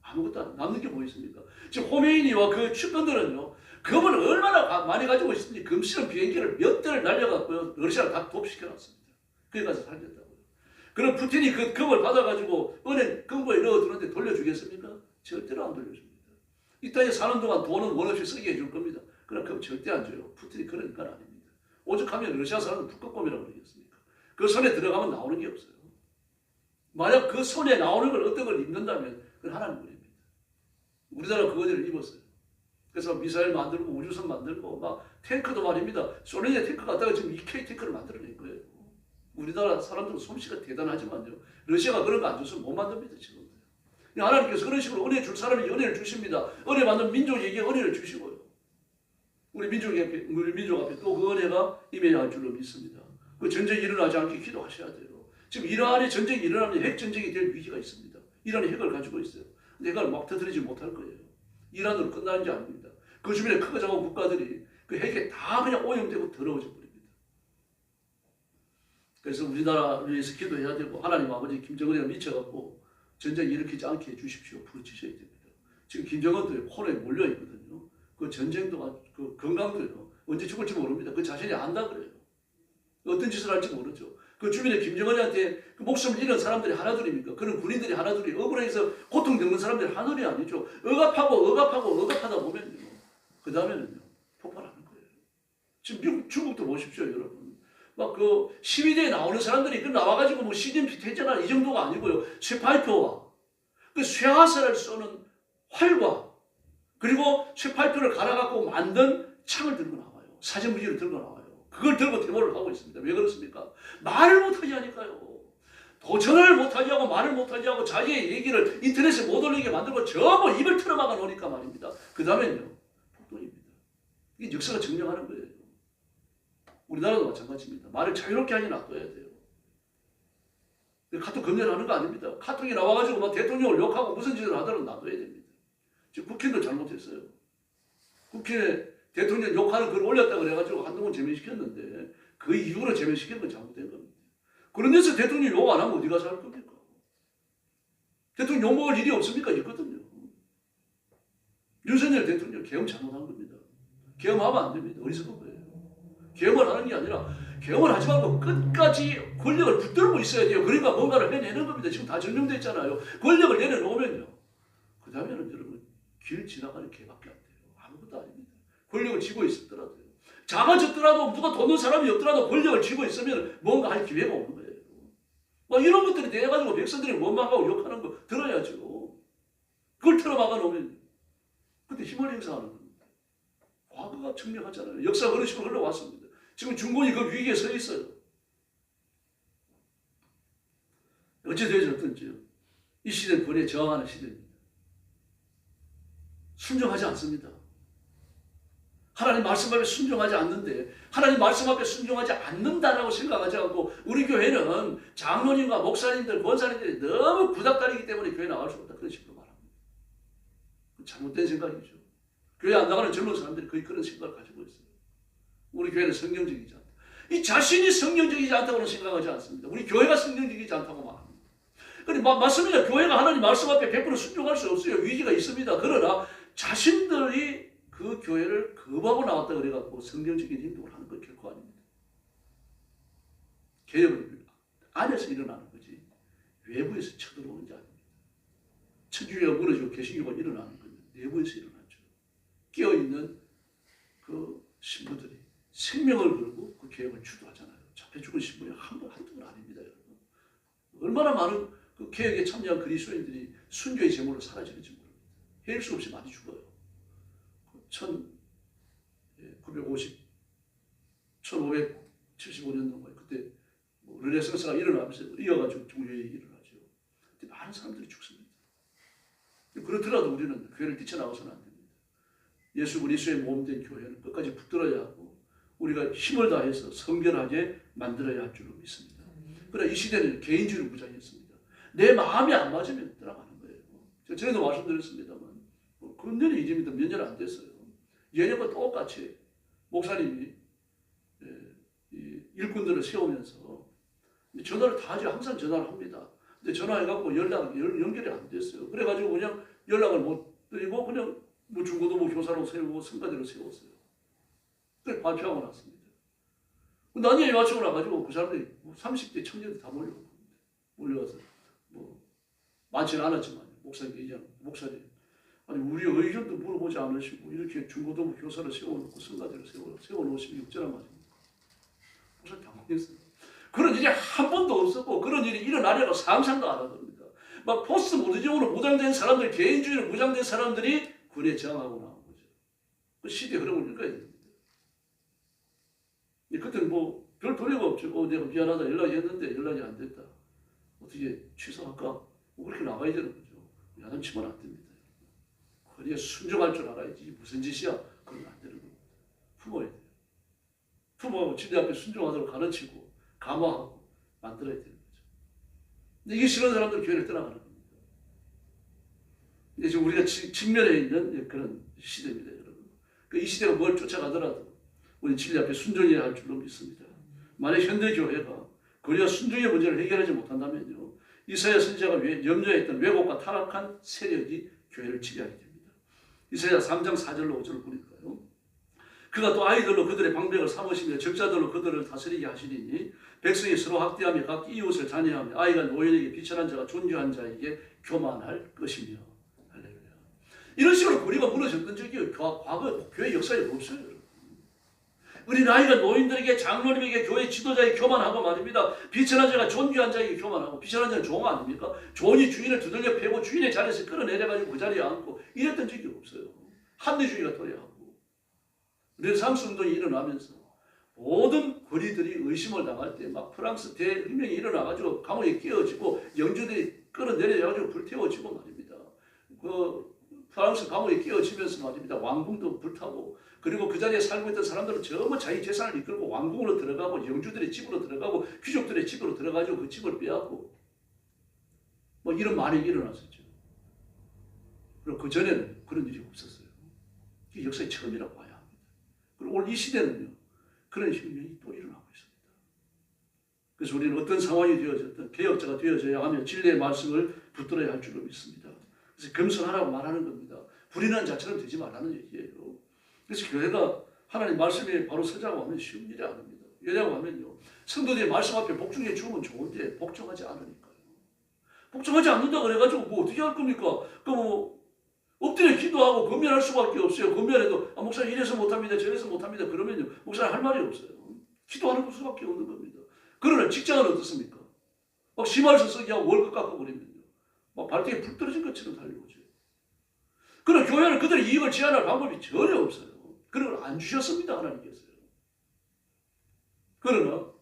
아무것도 안 남는 게 뭐 있습니까? 지금 호메이니와 그 측근들은요, 금을 얼마나 많이 가지고 있는지 금실은 비행기를 몇 대를 날려갖고요, 러시아를 다 도피시켜놨습니다. 거기 가서 살렸다고요. 그럼 푸틴이 그 금을 받아가지고 은행 금고에 넣어두는데 돌려주겠습니까? 절대로 안 돌려줍니다. 이 땅에 사는 동안 돈은 원 없이 쓰게 해줄 겁니다. 그럼 그럼 절대 안 줘요. 푸틴이 그런 건 아닙니다. 오죽하면 러시아 사람은 북극곰이라고 그러겠습니까? 그 손에 들어가면 나오는 게 없어요. 만약 그 손에 나오는 걸 어떤 걸 입는다면 그건 하나님 거입니다. 우리나라 그거를 입었어요. 그래서 미사일 만들고 우주선 만들고 막 탱크도 말입니다. 소련의 탱크 갖다가 지금 EK 탱크를 만들어낸 거예요. 우리나라 사람들은 솜씨가 대단하지만요, 러시아가 그런 거 안 줬으면 못 만듭니다. 지금 하나님께서 그런 식으로 은혜 줄 사람이 은혜를 주십니다. 은혜 받는 민족에게 은혜를 주시고요, 우리 민족 앞에 또 그 은혜가 임해야 할 줄로 믿습니다. 그 전쟁이 일어나지 않게 기도하셔야 돼요. 지금 이란에 전쟁이 일어나면 핵전쟁이 될 위기가 있습니다. 이란이 핵을 가지고 있어요. 근데 핵을 막 터뜨리지 못할 거예요. 이란으로 끝나는 게 아닙니다. 그 주변에 크고 작은 국가들이 그 핵에 다 그냥 오염되고 더러워져 버립니다. 그래서 우리나라를 위해서 기도해야 되고, 하나님 아버지 김정은이가 미쳐갖고 전쟁 일으키지 않게 해주십시오. 부르짖어야 됩니다. 지금 김정은도 코너에 몰려있거든요. 그 전쟁도, 그 건강도요, 언제 죽을지 모릅니다. 그 자신이 안다 그래요. 어떤 짓을 할지 모르죠. 그 주변에 김정은이한테 그 목숨을 잃은 사람들이 하나둘입니까? 그런 군인들이 하나둘이, 억울해서 고통 겪는 사람들이 하나둘이 아니죠. 억압하다 보면요, 그 다음에는요, 폭발하는 거예요. 지금 중국도 보십시오, 여러분. 막 그 시위대에 나오는 사람들이 그 나와가지고 뭐 시진핑 퇴전하는 이 정도가 아니고요, 쇠파이표와 그 쇠화살을 쏘는 활과, 그리고 쇠파이표를 갈아갖고 만든 창을 들고 나와요. 사정무기를 들고 나와요. 그걸 들고 데모를 하고 있습니다. 왜 그렇습니까? 말을 못하게 하니까요. 도전을 못하게 하고 말을 못하게 하고 자기의 얘기를 인터넷에 못 올리게 만들고 전부 입을 틀어막아 놓으니까 말입니다. 그 다음엔요, 폭동입니다. 이게 역사가 증명하는 거예요. 우리나라도 마찬가지입니다. 말을 자유롭게 하게 놔둬야 돼요. 카톡 검열하는 거 아닙니다. 카톡이 나와가지고 막 대통령을 욕하고 무슨 짓을 하더라도 놔둬야 됩니다. 지금 국회도 잘못했어요. 국회에 대통령 욕하는 글을 올렸다고 그래가지고 한동안 제명시켰는데 그 이후로 제명시킨 건 잘못된 겁니다. 그런 데서 대통령 욕 안 하면 어디 가서 할 겁니까? 대통령 욕먹을 일이 없습니까? 있거든요. 윤석열 대통령 계엄 잘못한 겁니다. 계엄하면 안 됩니다. 어리석은 거예요. 계엄을 하는 게 아니라 계엄을 하지 말고 끝까지 권력을 붙들고 있어야 돼요. 그러니까 뭔가를 해내는 겁니다. 지금 다 증명돼 있잖아요. 권력을 내려놓으면요. 그 다음에는 여러분 길 지나가는 개밖에 안 돼요. 아무것도 아닙니다. 권력을 쥐고 있었더라도요. 작아졌더라도 누가 돕는 사람이 없더라도 권력을 쥐고 있으면 뭔가 할 기회가 오는 거예요. 뭐 이런 것들이 돼가지고 백성들이 원망하고 욕하는 거 들어야죠. 그걸 틀어막아 놓으면 그때 힘을 행사하는 겁니다. 과거가 증명하잖아요. 역사가 그런 식으로 흘러왔습니다. 지금 중공이 그 위기에 서 있어요. 어찌 되었든지요. 이 시대는 권위에 저항하는 시대입니다. 순종하지 않습니다. 하나님 말씀 앞에 순종하지 않는데 하나님 말씀 앞에 순종하지 않는다라고 생각하지 않고 우리 교회는 장로님과 목사님들, 권사님들이 너무 구닥다리기 때문에 교회 나갈 수 없다. 그런 식으로 말합니다. 잘못된 생각이죠. 교회 안 나가는 젊은 사람들이 거의 그런 생각을 가지고 있어요. 우리 교회는 성경적이지 않다. 이 자신이 성경적이지 않다고는 생각하지 않습니다. 우리 교회가 성경적이지 않다고 말합니다. 그런데 맞습니다. 교회가 하나님 말씀 앞에 100% 순종할 수 없어요. 위기가 있습니다. 그러나 자신들이 그 교회를 거부하고 나왔다 그래갖고 성경적인 행동을 하는 건 결코 아닙니다. 개혁은 안에서 일어나는 거지 외부에서 쳐들어오는 게 아닙니다. 천주교가 무너지고 개신교가 일어나는 건 내부에서 일어나죠. 깨어있는 그 신부들이 생명을 걸고 그 개혁을 주도하잖아요. 잡혀 죽은 신부가 한두 분 아닙니다. 여러분. 얼마나 많은 그 개혁에 참여한 그리스도인들이 순교의 제물로 사라지는지 모릅니다. 헤일 수 없이 많이 죽어요. 1575년도인가요? 그때 뭐 르네상스가 일어나면서 이어가지고 종교에 일어나죠. 그때 많은 사람들이 죽습니다. 그렇더라도 우리는 교회를 뛰쳐나가서는 안 됩니다. 예수 그리스도의 몸된 교회는 끝까지 붙들어야 하고 우리가 힘을 다해서 성결하게 만들어야 할 줄로 믿습니다. 그러나 이 시대는 개인주의를 무장했습니다. 내 마음이 안 맞으면 떠나가는 거예요. 제가 전에도 말씀드렸습니다만 금년이 이제부터 몇 년 안 됐어요. 예년과 똑같이 목사님이 일꾼들을 세우면서 전화를 다 하죠. 항상 전화를 합니다. 근데 전화해갖고 연결이 안 됐어요. 그래가지고 그냥 연락을 못 드리고 그냥 뭐 중고등부 교사로 세우고 성가대로 세웠어요. 그래 발표하고 났습니다. 난리에 맞추고 나가지고 그 사람들이 30대 청년들이 다 몰려와서 뭐 많지는 않았지만 목사님 아니 우리 의견도 물어보지 않으시고 이렇게 중고등부 교사를 세워놓고 성가대로 세워놓으시면 어쩌란 말입니까? 목사님 당황했어요. 그런 일이 한 번도 없었고 그런 일이 일어나려고 상상도 안 합니다. 막 포스트 모더니즘으로 무장된 사람들, 개인주의로 무장된 사람들이 군에 저항하고 나온 거죠. 그 시대 흐름을 읽어야 됩니다. 그때는 뭐 별 도리가 없죠. 내가 미안하다 연락했는데 연락이 안 됐다. 어떻게 취소할까? 뭐 그렇게 나가야 되는 거죠. 야단치면 안 됩니다. 그래 순종할 줄 알아야지. 무슨 짓이야? 그러면 안 되는 겁니다. 품어야 돼요. 품어하고 진대 앞에 순종하도록 가르치고 감화하고 만들어야 되는 거죠. 근데 이게 싫은 사람들 교회를 떠나가는 겁니다. 이제 지금 우리가 직면해 있는 그런 시대입니다, 여러분. 이 시대가 뭘 쫓아가더라도 우리 진리 앞에 순종해야 할 줄로 믿습니다. 만약 현대 교회가 그리와 순종의 문제를 해결하지 못한다면요, 이사야 선지자가 염려했던 왜곡과 타락한 세력이 교회를 지배하게 됩니다. 이사야 3장 4절로 5절을 보니까요. 그가 또 아이들로 그들의 방백을 삼으시며 적자들로 그들을 다스리게 하시리니 백성이 서로 학대하며 각 이웃을 잔해하며 아이가 노인에게 비천한 자가 존귀한 자에게 교만할 것이며. 할렐루야. 이런 식으로 교리가 무너졌던 적이 과거 교회 역사에 없어요. 우리 나이가 노인들에게 장로님에게 교회 지도자에게 교만하고 말입니다. 비천한 자가 존귀한 자에게 교만하고 비천한 자는 종 아닙니까? 종이 주인을 두들겨 패고 주인의 자리에서 끌어내려가지고 그 자리에 앉고 이랬던 적이 없어요. 합리주의가 도래하고 르네상스 운동이 일어나면서 모든 거리들이 의심을 당할 때 막 프랑스 대혁명이 일어나가지고 감옥에 끼어지고 영주들이 끌어내려가지고 불태워지고 말입니다. 그 프랑스 감옥에 끼어지면서 말입니다. 왕궁도 불타고 그리고 그 자리에 살고 있던 사람들은 전부 자기 재산을 이끌고 왕궁으로 들어가고 영주들의 집으로 들어가고 귀족들의 집으로 들어가지고 그 집을 빼앗고 뭐 이런 말이 일어났었죠. 그리고 그 전에는 그런 일이 없었어요. 이게 역사의 처음이라고 봐야 합니다. 그리고 오늘 이 시대는요, 그런 혁명이 또 일어나고 있습니다. 그래서 우리는 어떤 상황이 되어졌든 개혁자가 되어져야 하며 진리의 말씀을 붙들어야 할 줄로 믿습니다. 그래서 겸손하라고 말하는 겁니다. 불인한 자처럼 되지 말라는 얘기예요. 그래서 교회가 하나님 말씀에 바로 서자고 하면 쉬운 일이 아닙니다. 왜냐고 하면요, 성도들의 말씀 앞에 복종해 주면 좋은데 복종하지 않으니까요. 복종하지 않는다 그래가지고 뭐 어떻게 할 겁니까? 뭐 엎드려 기도하고 건면할 수밖에 없어요. 건면해도 목사님 이래서 못합니다, 저래서 못합니다. 그러면요, 목사님 할 말이 없어요. 기도하는 수밖에 없는 겁니다. 그러나 직장은 어떻습니까? 막 심할서 쓰기 하고 월급 깎아버리면요, 막 발등에 불 떨어진 것처럼 달려오죠. 그러나 교회는 그들의 이익을 제한할 방법이 전혀 없어요. 그런 걸 안 주셨습니다, 하나님께서요. 그러나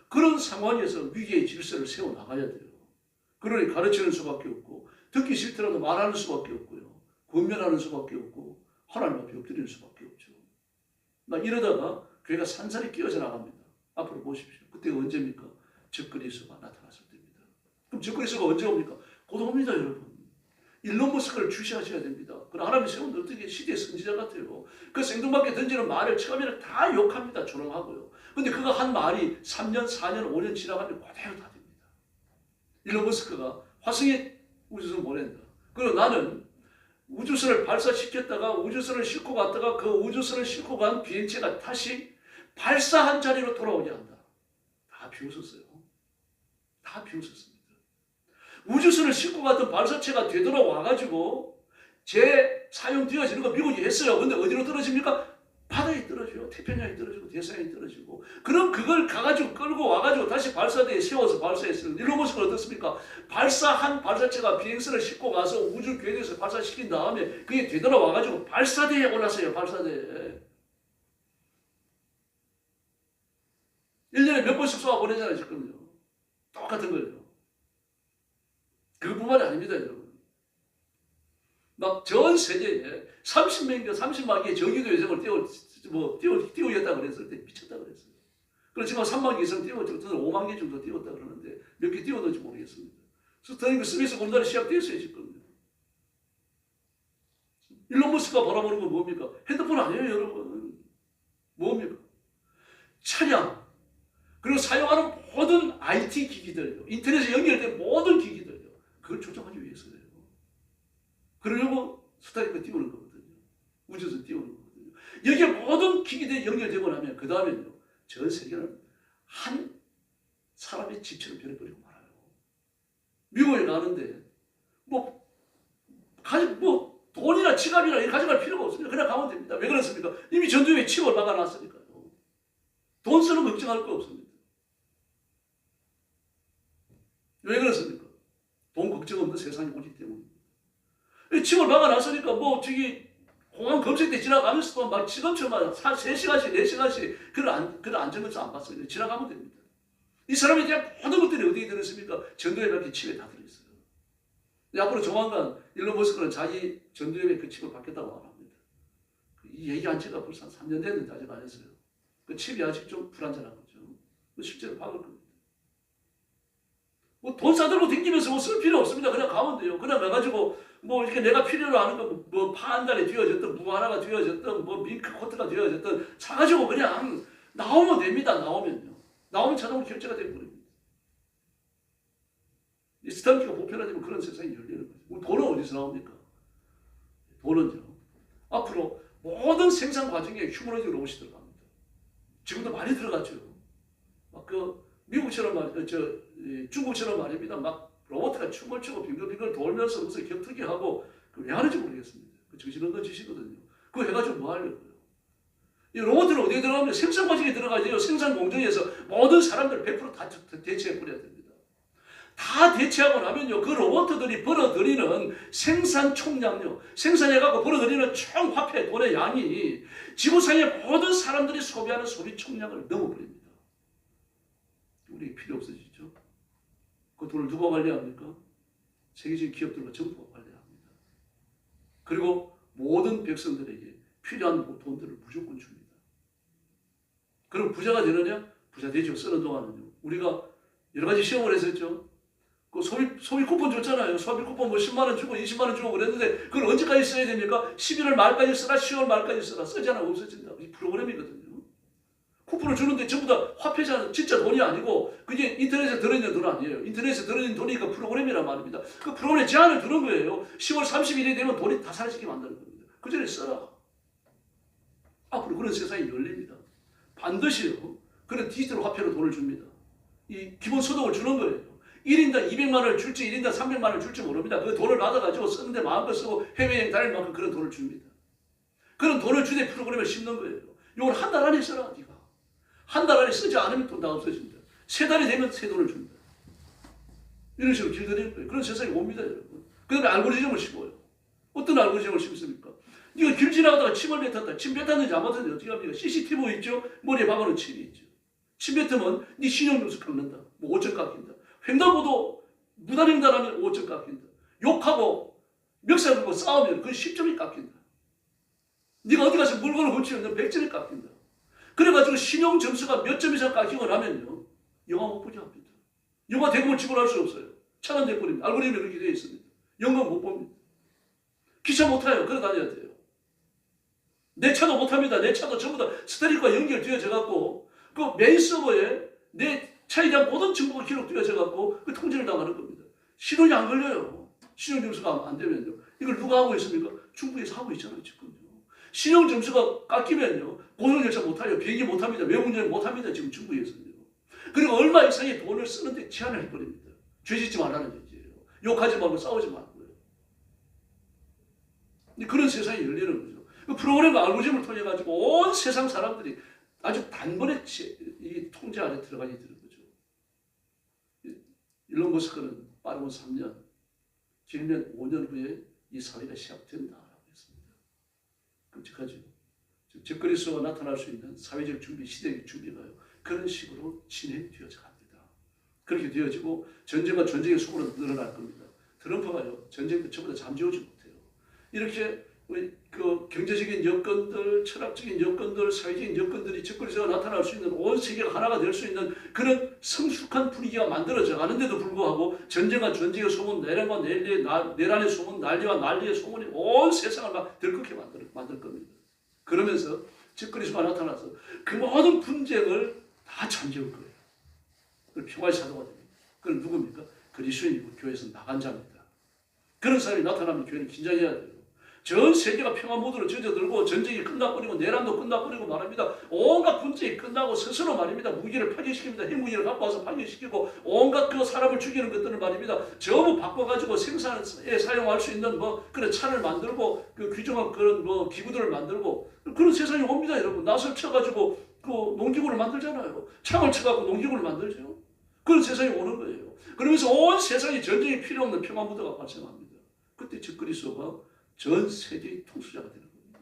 그런 상황에서 위기의 질서를 세워나가야 돼요. 그러니 가르치는 수밖에 없고, 듣기 싫더라도 말하는 수밖에 없고요, 권면하는 수밖에 없고, 하나님 앞에 엎드리는 수밖에 없죠. 막 이러다가 교회가 산산이 끼어져 나갑니다. 앞으로 보십시오. 그때가 언제입니까? 적그리스도가 나타났을 때입니다. 그럼 적그리스도가 언제 옵니까? 곧 옵니다, 여러분. 일론 머스크를 주시하셔야 됩니다. 그러나 하나님이 세운 어떻게 시대의 선지자 같아요. 그 생뚱맞게 던지는 말을 처음에는 다 욕합니다. 조롱하고요. 근데 그가 한 말이 3년, 4년, 5년 지나가면 그대로 다 됩니다. 일론 머스크가 화성에 우주선 보낸다. 그리고 나는 우주선을 발사시켰다가 우주선을 싣고 갔다가 그 우주선을 싣고 간 비행체가 다시 발사한 자리로 돌아오게 한다. 다 비웃었어요. 다 비웃었습니다. 우주선을 싣고 갔던 발사체가 되돌아와가지고 재사용되어지는 거 미국이 했어요. 근데 어디로 떨어집니까? 바다에 떨어져요. 태평양에 떨어지고 대서양에 떨어지고. 그럼 그걸 가가지고 끌고 와가지고 다시 발사대에 세워서 발사했어요. 일론 머스크는 어떻습니까? 발사한 발사체가 비행선을 싣고 가서 우주 궤도에서 발사시킨 다음에 그게 되돌아와가지고 발사대에 올랐어요. 발사대에. 1년에 몇 번씩 쏘아 보내잖아요. 지금요. 똑같은 거예요. 그뿐만이 아닙니다, 여러분. 막 전 세계에 30만 개의 정유도 회성을 띄우겠다 그랬을 때 미쳤다 그랬어요. 그렇지만 3만 개 이상 띄웠죠. 5만 개 정도 띄웠다 그러는데 몇 개 띄웠는지 모르겠습니다. 그래서 스미스 공단이 시작됐어요, 지금. 일론 머스크가 바라보는 건 뭡니까? 핸드폰 아니에요, 여러분. 뭡니까? 차량, 그리고 사용하는 모든 IT 기기들요, 인터넷에 연결된 모든 기기들요, 그걸 조정하기 위해서예요. 그러려고 스타링크 띄우는 거거든요. 우주선 띄우는 거거든요. 여기에 모든 기기들이 연결되고 나면 그 다음에는요, 전 세계는 한 사람의 집처럼 변해버리고 말아요. 미국에 가는데 돈이나 지갑이나 이렇게 가져갈 필요가 없습니다. 그냥 가면 됩니다. 왜 그렇습니까? 이미 전두엽에 칩을 박아놨으니까요. 돈 쓰는 걱정할 거 없습니다. 왜 그렇습니까? 돈 걱정 없는 세상이 오기 때문입니다. 칩을 박아놨으니까 공항 검색대 지나가면서도 막 지금처럼 3시간씩 4시간씩 그런 안전검사 안 받습니다. 지나가면 됩니다. 이 사람에 대한 모든 것들이 어디에 들어있습니까? 전두엽에 밖에 칩에 다 들어있어요. 앞으로 조만간 일론 머스크는 자기 전두엽에 그 칩을 받겠다고 말합니다. 이 얘기한 지가 벌써 한 3년 됐는데 아직 안 했어요. 그 칩이 아직 좀 불안전한 거죠. 실제로 박을 겁니다. 돈 싸들고 댕기면서 쓸 필요 없습니다. 그냥 가면 돼요. 그냥 가가지고 이렇게 내가 필요로 하는 거 파 한 달에 뒤어졌든 무 하나가 뒤어졌든 밍크 코트가 뒤어졌든 사가지고 그냥 나오면 됩니다. 나오면 자동으로 결제가 되버립니다. 이 스탬프가 보편화되면 그런 세상이 열리는 거죠. 돈은 어디서 나옵니까? 돈은요, 앞으로 모든 생산 과정에 휴머노이드 로봇이 들어갑니다. 지금도 많이 들어갔죠. 미국처럼 중국처럼 말입니다. 막 로봇가 춤을 추고 빙글빙글 돌면서 무슨 격투기 하고 왜 하는지 모르겠습니다. 그 정신없는 짓이거든요. 그거 해가지고 뭐 하려고요? 이 로봇은 어디에 들어가면 생산 과정에 들어가죠. 생산 공정에서 모든 사람들 100%다 대체해버려야 됩니다. 다 대체하고 나면요, 그 로봇들이 벌어들이는 생산 총량요, 생산해갖고 벌어들이는 총 화폐 돈의 양이 지구상의 모든 사람들이 소비하는 소비 총량을 넘어버립니다. 우리 필요 없어지죠. 그 돈을 누가 관리합니까? 세계적인 기업들과 정부가 관리합니다. 그리고 모든 백성들에게 필요한 돈들을 무조건 줍니다. 그럼 부자가 되느냐? 부자 되죠. 쓰는 동안은요. 우리가 여러 가지 시험을 했었죠. 그 소비 쿠폰 줬잖아요. 소비 쿠폰 10만 원 주고 20만 원 주고 그랬는데 그걸 언제까지 써야 됩니까? 11월 말까지 쓰라, 10월 말까지 쓰라. 쓰잖아, 없어진다. 이 프로그램이거든요. 쿠폰을 주는데 전부 다 화폐잖아. 진짜 돈이 아니고 그게 인터넷에 들어있는 돈 아니에요. 인터넷에 들어있는 돈이니까 프로그램이란 말입니다. 그 프로그램에 제한을 두는 거예요. 10월 30일이 되면 돈이 다 사라지게 만드는 겁니다. 그 전에 써라. 앞으로 그런 세상이 열립니다. 반드시요. 그런 디지털 화폐로 돈을 줍니다. 이 기본소득을 주는 거예요. 1인당 200만 원을 줄지 1인당 300만 원을 줄지 모릅니다. 그 돈을 받아가지고 쓰는데 마음껏 쓰고 해외여행 다닐 만큼 그런 돈을 줍니다. 그런 돈을 주되 프로그램을 심는 거예요. 이걸 한 달 안에 써라. 네가. 한 달 안에 쓰지 않으면 돈 다 없어진다. 3달이 되면 새 돈을 준다. 이런 식으로 길들이는 거예요. 그런 세상이 옵니다, 여러분. 그 다음에 알고리즘을 심어요. 어떤 알고리즘을 심습니까? 네가 길 지나가다가 침을 뱉었다. 침 뱉었는지 안 뱉었는지 어떻게 합니까? CCTV 있죠? 머리에 박아놓은 침이 있죠. 침 뱉으면 네 신용점수 깎는다. 뭐 5점 깎인다. 횡단보도 무단횡단하면 5점 깎인다. 욕하고 멱살 들고 싸우면 그 10점이 깎인다. 네가 어디 가서 물건을 훔치면 100점이 깎인다. 그래가지고 신용점수가 몇 점 이상 깎이고 나면요. 영화 못 보게 합니다. 영화 대금을 지불할 수 없어요. 차단돼버립니다. 알고리즘이 그렇게 되어 있습니다. 영화 못 봅니다. 기차 못 타요. 걸어 다녀야 돼요. 내 차도 못 탑니다. 내 차도 전부 다 스테리오가 연결되어져 갖고 그 메인 서버에 내 차에 대한 모든 정보가 기록되어져 갖고 그 통제를 당하는 겁니다. 신용이 안 걸려요. 신용점수가 안 되면요. 이걸 누가 하고 있습니까? 중국에서 하고 있잖아요. 지금요. 신용점수가 깎이면요. 고속열차 못 타요. 비행기 못 탑니다. 외국여행 못 합니다. 지금 중국에서는요. 그리고 얼마 이상의 돈을 쓰는데 제한을 해버립니다. 죄 짓지 말라는 얘기예요. 욕하지 말고 싸우지 말고요. 그런 세상이 열리는 거죠. 그 프로그램과 알고리즘을 통해 가지고 온 세상 사람들이 아주 단번에 이 통제 안에 들어가게 되는 거죠. 일론 머스크는 빠르면 3년, 길면 5년 후에 이 사회가 시작된다라고 했습니다. 끔찍하죠. 적그리스도가 나타날 수 있는 사회적 준비, 시대적 준비가요. 그런 식으로 진행되어져 갑니다. 그렇게 되어지고 전쟁과 전쟁의 수고로 늘어날 겁니다. 트럼프가요. 전쟁도 전부 다 잠재우지 못해요. 이렇게 그 경제적인 여건들, 철학적인 여건들, 사회적인 여건들이 적그리스도가 나타날 수 있는 온 세계가 하나가 될 수 있는 그런 성숙한 분위기가 만들어져 가는데도 불구하고 전쟁과 전쟁의 소문, 내란과 내란의 소문, 난리와 난리의 소문이 온 세상을 막 들끓게 만들 겁니다. 그러면서 적그리스도가 나타나서 그 모든 분쟁을 다 잠재울 거예요. 그 평화의 사도가 됩니다. 그건 누굽니까? 그리스도인이고 교회에서 나간 자입니다. 그런 사람이 나타나면 교회는 긴장해야 돼요. 전 세계가 평화 모드로 젖어들고 전쟁이 끝나버리고 내란도 끝나버리고 말합니다. 온갖 분쟁이 끝나고 스스로 말입니다. 무기를 파괴시킵니다. 핵무기를 갖고 와서 파괴시키고 온갖 그 사람을 죽이는 것들을 말입니다. 전부 바꿔가지고 생산에 사용할 수 있는 뭐 그런 차를 만들고 그 규정한 그런 뭐 기구들을 만들고 그런 세상이 옵니다. 여러분 낫을 쳐가지고 그 농기구를 만들잖아요. 창을 쳐가지고 농기구를 만들죠. 그런 세상이 오는 거예요. 그러면서 온 세상에 전쟁이 필요 없는 평화 무드가 발생합니다. 그때 적그리스도가 전 세계의 통수자가 되는 겁니다.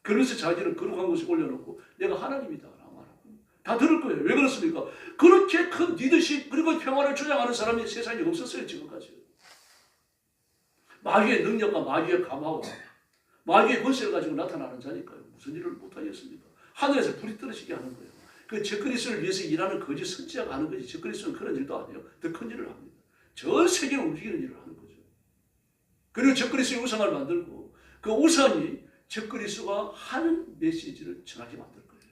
그러면서 자기를 거룩한 곳에 올려놓고 내가 하나님이다 라고 말하고 다 들을 거예요. 왜 그렇습니까? 그렇게 큰 리더십 그리고 평화를 주장하는 사람이 세상에 없었어요. 지금까지. 마귀의 능력과 마귀의 감화와 마귀의 권세를 가지고 나타나는 자니까요. 무슨 일을 못하겠습니까? 하늘에서 불이 떨어지게 하는 거예요. 그 적그리스도를 위해서 일하는 거짓 선지자가 하는 거지 적그리스도는 그런 일도 아니에요. 더 큰 일을 합니다. 전 세계를 움직이는 일을 하는 거죠. 그리고 적그리스도의 우상을 만들고 그 우상이 적그리스도가 하는 메시지를 전하게 만들 거예요.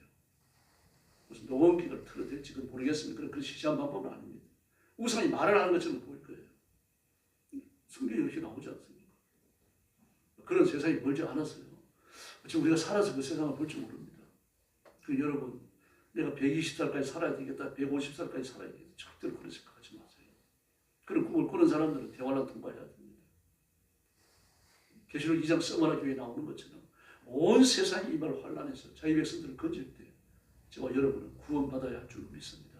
무슨 녹음기를 틀어댈지 그건 모르겠습니다. 그런 시시한 방법은 아닙니다. 우상이 말을 하는 것처럼 보일 거예요. 성경이 이렇게 나오지 않습니까? 그런 세상이 멀지 않았어요. 지금 우리가 살아서 그 세상을 볼 줄 모릅니다. 그 여러분 내가 120살까지 살아야 되겠다, 150살까지 살아야 되겠다. 절대로 그런 생각하지 마세요. 그런 꿈을 꾸는 사람들은 대환란 통과해야 됩니다. 계시록 2장 서머나 교회에 나오는 것처럼 온 세상이 임할 환란에서 자기 백성들을 건질 때 저와 여러분은 구원받아야 할 줄 믿습니다.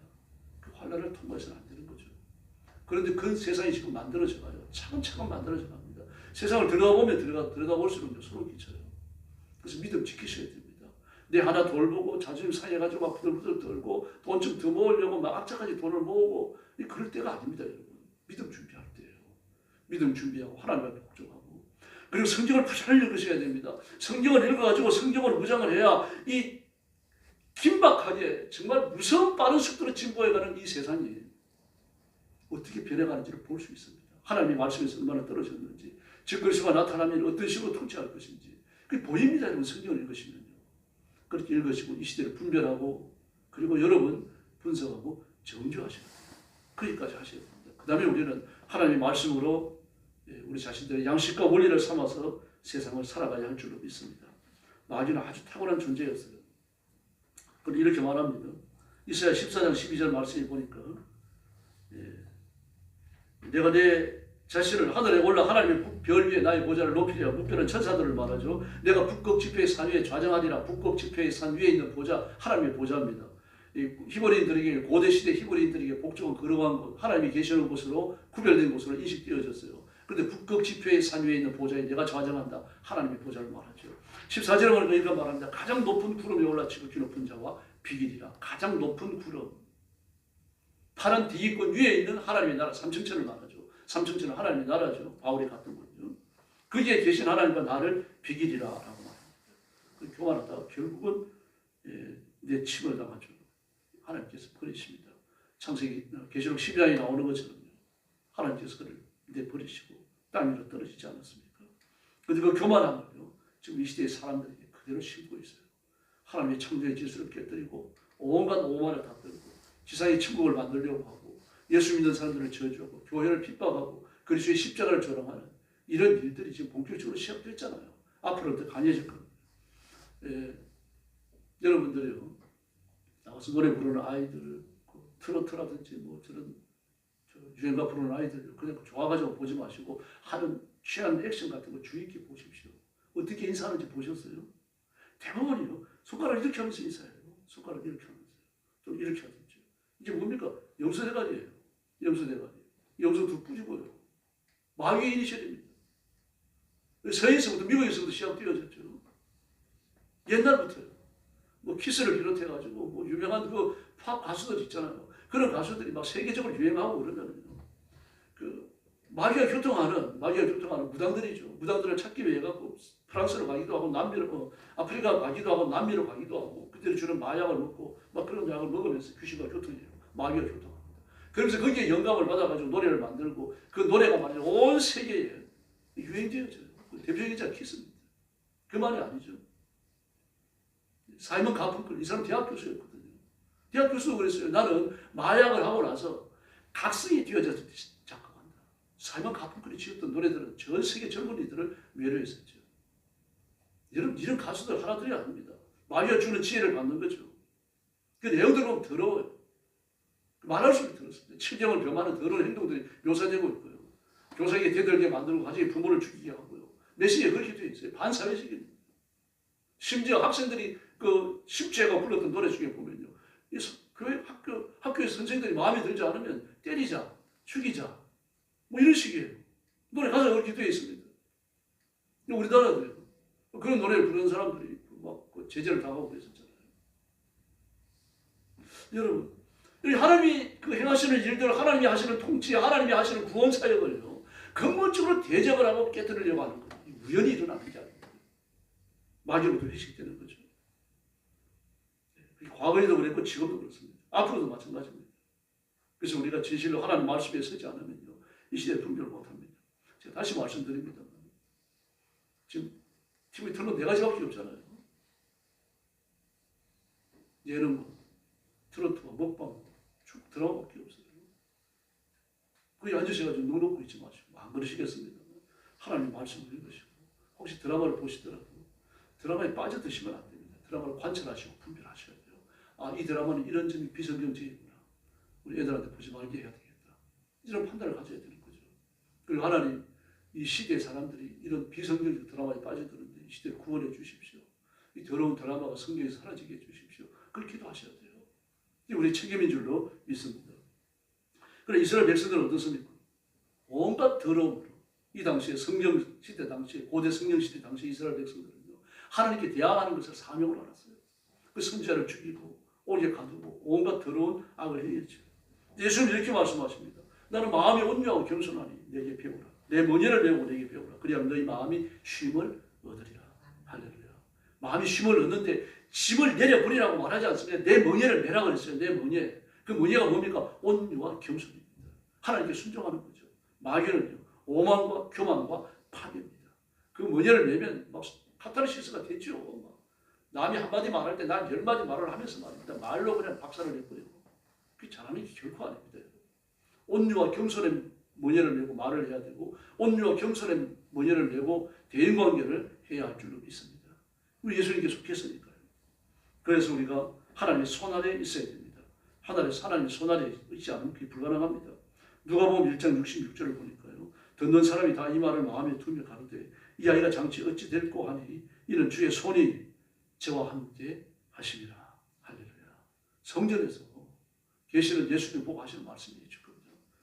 그 환란을 통과해서는 안 되는 거죠. 그런데 그 세상이 지금 만들어져 가요. 차근차근 만들어져 갑니다. 세상을 들어가 보면 들어가 볼수록 소름 끼쳐요. 그래서 믿음 지키셔야 됩니다. 내 하나 돌보고 자존심 상해가지고 막 부들부들 떨고 돈 좀 더 모으려고 막 악착같이 돈을 모으고 그럴 때가 아닙니다. 여러분. 믿음 준비할 때예요. 믿음 준비하고 하나님을 복종하고 그리고 성경을 부지런히 읽으셔야 됩니다. 성경을 읽어가지고 성경을 무장을 해야 이 긴박하게 정말 무서운 빠른 속도로 진보해가는 이 세상이 어떻게 변해가는지를 볼 수 있습니다. 하나님의 말씀에서 얼마나 떨어졌는지 적그리스도가 나타나면 어떤 식으로 통치할 것인지 그게 보입니다. 여러분 성경을 읽으시면요. 그렇게 읽으시고 이 시대를 분별하고 그리고 여러분 분석하고 정죄하셔야 돼요. 거기까지 하셔야 됩니다. 그 다음에 우리는 하나님의 말씀으로 우리 자신들의 양식과 원리를 삼아서 세상을 살아가야 할 줄로 믿습니다. 마귀는 아주 탁월한 존재였어요. 그런데 이렇게 말합니다. 이사야 14장 12절 말씀에 보니까 내가 내 자신을 하늘에 올라 하나님의 별 위에 나의 보좌를 높이리라. 무뼈는 천사들을 말하죠. 내가 북극 지폐의 산 위에 좌정하리라. 북극 지폐의 산 위에 있는 보좌, 하나님의 보좌입니다. 히브리인들에게, 고대 시대 히브리인들에게 복종은 거룩한 곳, 하나님이 계시는 곳으로 구별된 곳으로 인식되어졌어요. 그런데 북극 지폐의 산 위에 있는 보좌에 내가 좌정한다. 하나님의 보좌를 말하죠. 14절에 보니까 이렇게 말합니다. 가장 높은 구름에 올라치고 귀높은 자와 비길이라. 가장 높은 구름. 파란 대기권 위에 있는 하나님의 나라, 삼층천을 말하죠. 삼층천은 하나님의 나라죠. 바울이 갔던 거죠. 거기에 계신 하나님과 나를 비길이라 라고 말합니다. 교만하다가 결국은 내 침을 당하죠. 하나님께서 버리십니다. 창세기 계시록 12장에 나오는 것처럼요. 하나님께서 그를 내버리시고 땅 위로 떨어지지 않았습니까? 그런데 그 교만함을요. 지금 이 시대의 사람들에게 그대로 심고 있어요. 하나님의 창조의 질서를 깨뜨리고 온갖 오만을 다 떨고 지상의 천국을 만들려고 하고 예수 믿는 사람들을 저주하고 교회를 핍박하고 그리스도의 십자가를 조롱하는 이런 일들이 지금 본격적으로 시작됐잖아요. 앞으로 더 강해질 겁니다. 여러분들이요. 나와서 노래 부르는 아이들, 트로트라든지 뭐 저런 유행가 부르는 아이들 그냥 좋아가지고 보지 마시고 하는 취한 액션 같은 거 주의 깊게 보십시오. 어떻게 인사하는지 보셨어요? 대부분이요. 손가락 이렇게 하면서 인사해요. 손가락 이렇게 하면서. 좀 이렇게 하든지. 이게 뭡니까? 염소대가리예요. 염소대가리. 염소도 뿌리고요. 마귀의 이니셜입니다. 서에서부터 미국에서부터 시작되어졌죠. 옛날부터요. 뭐 키스를 비롯해가지고 뭐 유명한 그 팝 가수들 있잖아요. 그런 가수들이 막 세계적으로 유행하고 그러면요. 그 마귀가 교통하는 무당들이죠. 무당들을 찾기 위해 갖고 프랑스로 가기도 하고 남미로 아프리카 가기도 하고 남미로 가기도 하고 그때는 주는 마약을 먹고 막 그런 약을 먹으면서 귀신과 교통해요. 마귀가 교통합니다. 그러면서 거기에 영감을 받아가지고 노래를 만들고 그 노래가 말이죠. 온 세계에 유행되어져요. 대표적인 키스입니다. 그 말이 아니죠. 사이먼 가펑클 이 사람 대학 교수였거든요. 대학 교수도 그랬어요. 나는 마약을 하고 나서 각성이 되어져서 작곡한다. 사이먼 가펑클이 지었던 노래들은 전 세계 젊은이들을 매료했었죠. 여러분 이런 가수들 하나둘이 아닙니다. 마귀가 주는 지혜를 받는 거죠. 그 내용들 보면 더러워요. 말할 수 없이 들었습니다. 칠경을 범하는 더러운 행동들이 묘사되고 있고요. 교사에게 대들게 만들고 가정의 부모를 죽이게 하고요. 메시지에 그렇게 되어 있어요. 반사회적입니다. 심지어 학생들이 그 십죄가 불렀던 노래 중에 보면요. 교회 학교에서 선생님들이 마음에 들지 않으면 때리자, 죽이자, 뭐 이런 식이에요. 노래 가사가 그렇게 되어 있습니다. 우리나라도요. 그런 노래를 부르는 사람들이 막 제재를 당하고 그랬었잖아요. 여러분, 하나님이 그 행하시는 일들, 하나님이 하시는 통치, 하나님이 하시는 구원 사역을요. 근본적으로 대적을 하고 깨뜨리려고 하는 거예요. 우연히 일어나는 게 아닙니다. 마귀로부터 회식되는 거죠. 과거에도 그랬고 지금도 그렇습니다. 앞으로도 마찬가지입니다. 그래서 우리가 진실로 하나님 말씀에 서지 않으면요. 이 시대에 분별을 못합니다. 제가 다시 말씀드립니다. 지금 TV 틀면 네 가지밖에 없잖아요. 예능, 트로트와 먹방, 쭉 드라마밖에 없어요. 거기 앉으셔가지고 눈 놓고 있지 마시고 안 그러시겠습니다. 하나님 말씀을 읽으시고 혹시 드라마를 보시더라도 드라마에 빠져드시면 안 됩니다. 드라마를 관찰하시고 분별하셔야 돼요. 아, 이 드라마는 이런 점이 비성경적이구나. 우리 애들한테 보지 말게 해야 되겠다. 이런 판단을 가져야 되는 거죠. 그리고 하나님 이 시대의 사람들이 이런 비성경적 드라마에 빠져드는데 이 시대를 구원해 주십시오. 이 더러운 드라마가 성경에서 사라지게 해주십시오. 그렇게 기도하셔야 돼요. 이게 우리 책임인 줄로 믿습니다. 그래 이스라엘 백성들은 어떻습니까? 온갖 더러움으로 이 당시에 성경 시대 당시에 고대 성경 시대 당시 이스라엘 백성들은요 하나님께 대항하는 것을 사명으로 알았어요. 그 선지자를 죽이고 오게 가두고 온갖 더러운 악을 행했죠. 예수님 이렇게 말씀하십니다. 나는 마음이 온유하고 겸손하니 내게 배우라. 내 문예를 배우고 내게 배우라. 그리하면 너희 마음이 쉼을 얻으리라. 할렐루야. 마음이 쉼을 얻는데 짐을 내려버리라고 말하지 않습니다. 내 문예를 매라 그랬어요. 내 문예. 그 문예가 뭡니까? 온유와 겸손입니다. 하나님께 순종하는 거죠. 마귀는요. 오만과 교만과 파괴입니다. 그 문예를 내면 막 카타르시스가 됐죠. 막 남이 한마디 말할 때 난 10마디 말을 하면서 말입니다. 말로 그냥 박살을 내버리고. 그게 잘하는 게 결코 아닙니다. 온유와 겸손의 모녀를 내고 말을 해야 되고 온유와 겸손의 모녀를 내고 대인관계를 해야 할 줄로 믿습니다. 우리 예수님께서 계셨으니까요. 그래서 우리가 하나님의 손 아래 있어야 됩니다. 하나님의 손 아래 있지 않으면 그게 불가능합니다. 누가복음 1장 66절을 보니까요. 듣는 사람이 다 이 말을 마음에 두며 가로되 이 아이가 장치 어찌 될꼬 하니 이는 주의 손이 저와 함께 하시리라. 할렐루야. 성전에서 계시는 예수님 보고 하시는 말씀이에요.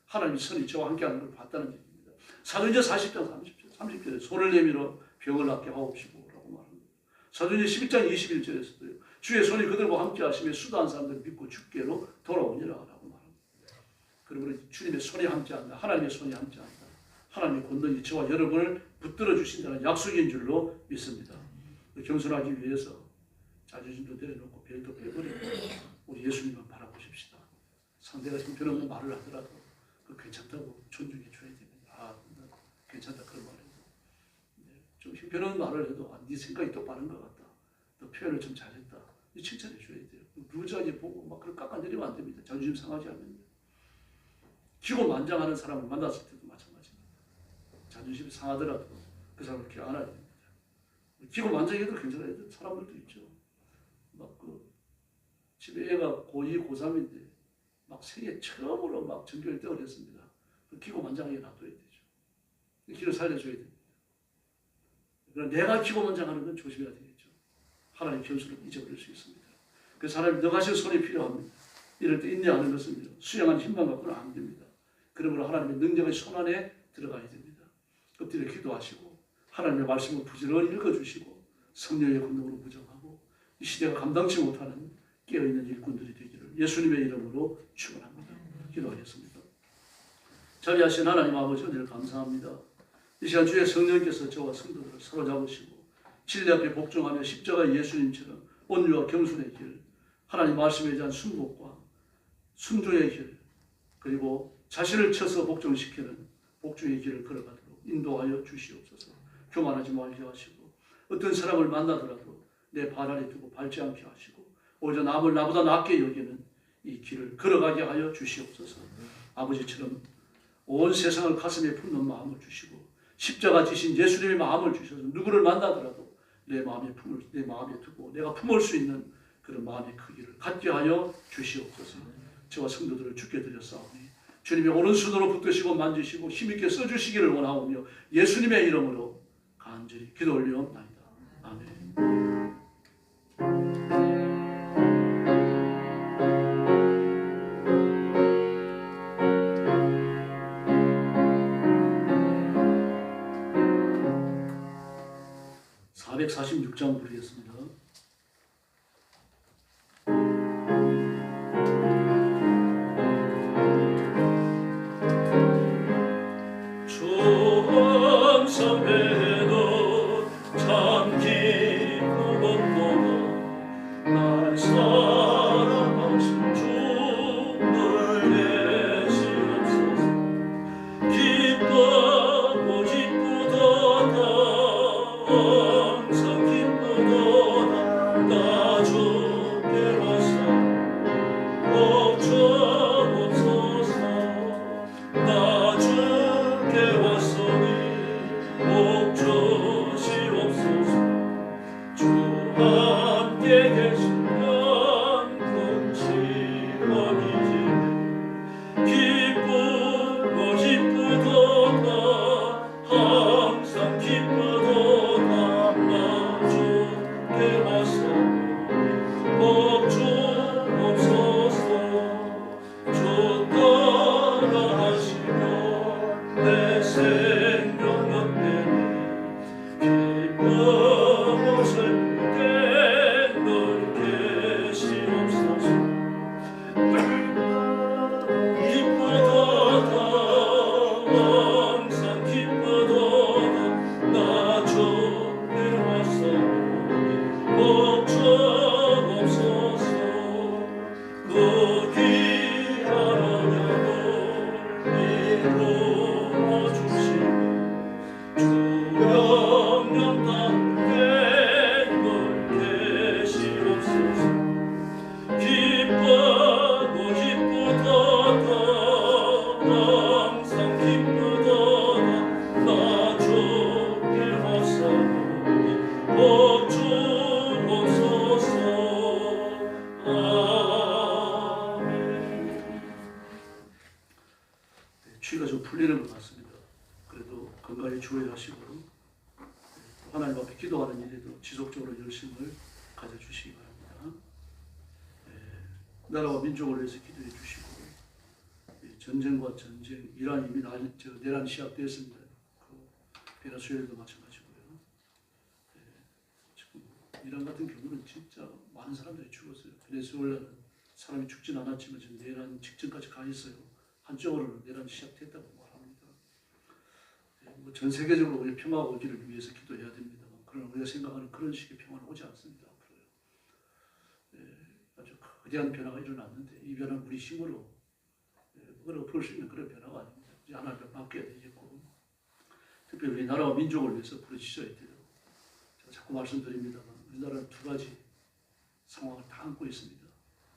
하나님의 손이 저와 함께 하는 걸 봤다는 얘기입니다. 사도행전 40장 30절에 손을 내밀어 병을 낫게 하옵시고 라고 말합니다. 사도행전 11장 21절에서도요. 주의 손이 그들과 함께 하시며 수도한 사람들을 믿고 주께로 돌아오니라 라고 말합니다. 그러므로 주님의 손이 함께한다. 하나님의 손이 함께한다. 하나님의 권능이 저와 여러분을 붙들어 주신다는 약속인 줄로 믿습니다. 겸손하기 위해서 자존심도 내려놓고 별도 빼버리고 우리 예수님만 바라보십시다. 상대가 형편없는 말을 하더라도 괜찮다고 존중해 줘야 됩니다. 아, 괜찮다 그런 말을 해도 좀 형편없는 말을 해도 네 생각이 똑바른 것 같다. 너 표현을 좀 잘했다. 칭찬해 줘야 돼요. 루즈하게 보고 막 그걸 깎아내리면 안 됩니다. 자존심 상하지 않는데 기고만장하는 사람을 만났을 때도 마찬가지입니다. 자존심이 상하더라도 그 사람을 이렇게 안아야 됩니다. 기고만장해도 괜찮아요. 사람들도 있죠. 막 그 집에 애가 고2, 고3인데 막 생애 처음으로 막 전교를 떠올렸습니다. 기고만장하게 놔둬야 되죠. 길을 살려줘야 됩니다. 그러나 내가 기고만장하는 건 조심해야 되겠죠. 하나님 변수를 잊어버릴 수 있습니다. 그래서 하나님 능하신 손이 필요합니다. 이럴 때 인내하는 것은 수양한 힘만 갖고는 안 됩니다. 그러므로 하나님의 능력의 손 안에 들어가야 됩니다. 엎드려 기도하시고 하나님의 말씀을 부지런히 읽어주시고 성령의 권능으로 무장하고 이 시대가 감당치 못하는 깨어있는 일꾼들이 되기를 예수님의 이름으로 축원합니다. 기도하겠습니다. 자비하신 하나님 아버지 은혜를 감사합니다. 이 시간 주의 성령께서 저와 성도들을 사로잡으시고 진리 앞에 복종하며 십자가 예수님처럼 온유와 겸손의 길, 하나님 말씀에 대한 순복과 순종의 길, 그리고 자신을 쳐서 복종시키는 복종의 길을 걸어가도록 인도하여 주시옵소서. 교만하지 말게 하시고 어떤 사람을 만나더라도 내 발 아래 두고 밟지 않게 하시고 오히려 남을 나보다 낫게 여기는 이 길을 걸어가게 하여 주시옵소서. 아버지처럼 온 세상을 가슴에 품는 마음을 주시고 십자가 지신 예수님의 마음을 주셔서 누구를 만나더라도 내 마음에 두고 내가 품을 수 있는 그런 마음의 크기를 갖게 하여 주시옵소서. 저와 성도들을 주께 드렸사오니 주님의 오른손으로 붙드시고 만지시고 힘있게 써주시기를 원하오며 예수님의 이름으로 간절히 기도 올리옵나이다. 아멘. 446장 부르겠습니다. 천성배도 참 기쁘건도다 날 사랑하신 주를 내시옵소서. 기뻐하고 기쁘도다 항상 기쁘도다 우리도 지속적으로 열심을 가져주시기 바랍니다. 나라와 민족을 위해서 기도해 주시고, 전쟁과 전쟁, 이란 이미 내란 시작되었습니다. 베네수엘도 마찬가지고요. 지금 이란 같은 경우는 진짜 많은 사람들이 죽었어요. 베네수엘라는 사람이 죽진 않았지만 지금 내란 직전까지 가 있어요. 한쪽으로는 내란이 시작됐다고 말합니다. 전 세계적으로 우리 평화가 오기를 위해서 기도해야 됩니다만, 그러나 우리가 생각하는 그런 식의 평화는 오지 않습니다. 앞으로요. 아주 거대한 변화가 일어났는데 이 변화는 우리 힘으로 그걸 엎을 수 있는 그런 변화가 아닙니다. 이제 하나님을 맡겨야 되겠고, 특별히 우리나라와 민족을 위해서 부르짖어야 돼요. 제가 자꾸 말씀드립니다만 우리나라는 두 가지 상황을 다 안고 있습니다.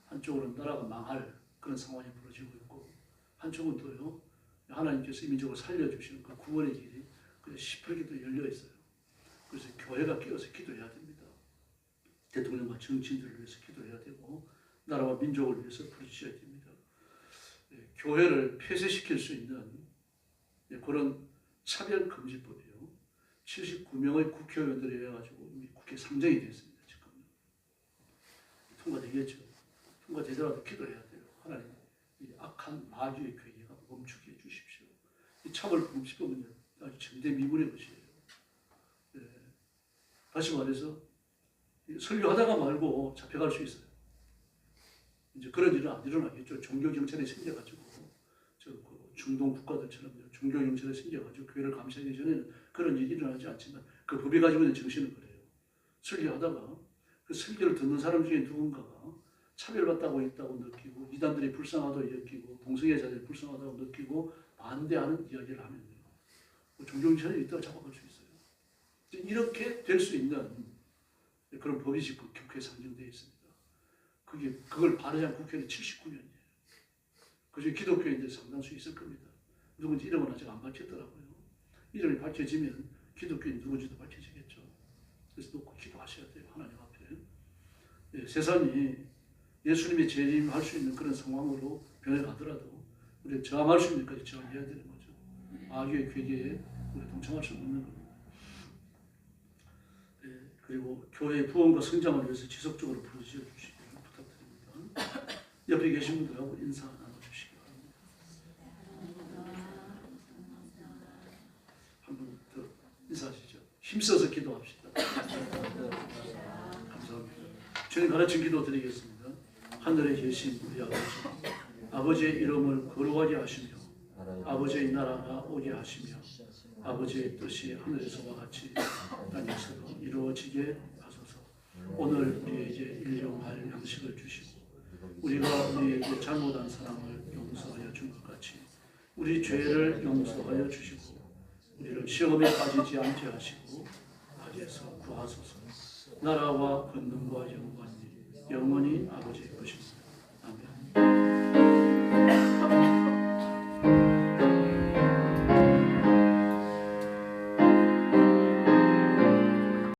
한쪽으로는 나라가 망할 그런 상황이 벌어지고 있고, 한쪽은 또요, 하나님께서 이 민족을 살려주시는 그 구원의 길이 그냥 시퍼렇게 또 열려 있어요. 그래서 교회가 깨어서 기도해야 됩니다. 대통령과 정치인들을 위해서 기도해야 되고, 나라와 민족을 위해서 부르짖어야 됩니다. 교회를 폐쇄시킬 수 있는 그런 차별금지법이요. 79명의 국회의원들이 해가지고 이미 국회 상정이 됐습니다. 지금 통과되겠죠. 통과되더라도 기도해야 돼요. 하나님, 이 악한 마귀의 괴계가 멈추게 해주십시오. 이 차별금지법은 아주 전대미문의 것이에요. 다시 말해서 설교하다가 말고 잡혀갈 수 있어요. 이제 그런 일은 안 일어나겠죠. 종교경찰이 생겨가지고 그 중동 국가들처럼 종교경찰이 생겨가지고 교회를 감시하기 전에는 그런 일이 일어나지 않지만 그 법이 가지고 있는 정신은 그래요. 설교하다가 그 설교를 듣는 사람 중에 누군가가 차별받다고 있다고 느끼고, 이단들이 불쌍하다고 느끼고, 동성애자들이 불쌍하다고 느끼고 반대하는 이야기를 하면요, 종교경찰이 있다고 잡아갈 수 있어요. 이렇게 될 수 있는 그런 법이 지금 국회에 상정되어 있습니다. 그걸 발의한 국회는 79년이에요. 그중에 기독교인들이 상당수 있을 겁니다. 누군지 이름은 아직 안 밝혔더라고요. 이름이 밝혀지면 기독교인 누군지도 밝혀지겠죠. 그래서 놓고 기도하셔야 돼요. 하나님 앞에. 세상이 예수님이 재림할 수 있는 그런 상황으로 변해가더라도 우리가 저항할 수 있는 것까지 저항해야 되는 거죠. 악의 괴계에 우리가 동참할 수 없는 겁니다. 그리고 교회의 부흥과 성장을 위해서 지속적으로 부르짖어 주시기를 부탁드립니다. 옆에 계신 분들하고 인사 나눠주시기 바랍니다. 한 분 더 인사하시죠. 힘써서 기도합시다. 감사합니다. 주님 가르친 기도 드리겠습니다. 하늘에 계신 우리 아버지, 아버지의 이름을 거룩하게 하시며 아버지의 나라가 오게 하시며 아버지의 뜻이 하늘에서와 같이 땅에서도 이루어지게 하소서. 오늘 우리에게 일용할 양식을 주시고 우리가 우리에게 잘못한 사람을 용서하여 준 것 같이 우리 죄를 용서하여 주시고 우리를 시험에 빠지지 않게 하시고 악에서 구하소서. 나라와 권능과 영광이 영원히 아버지의 것입니다.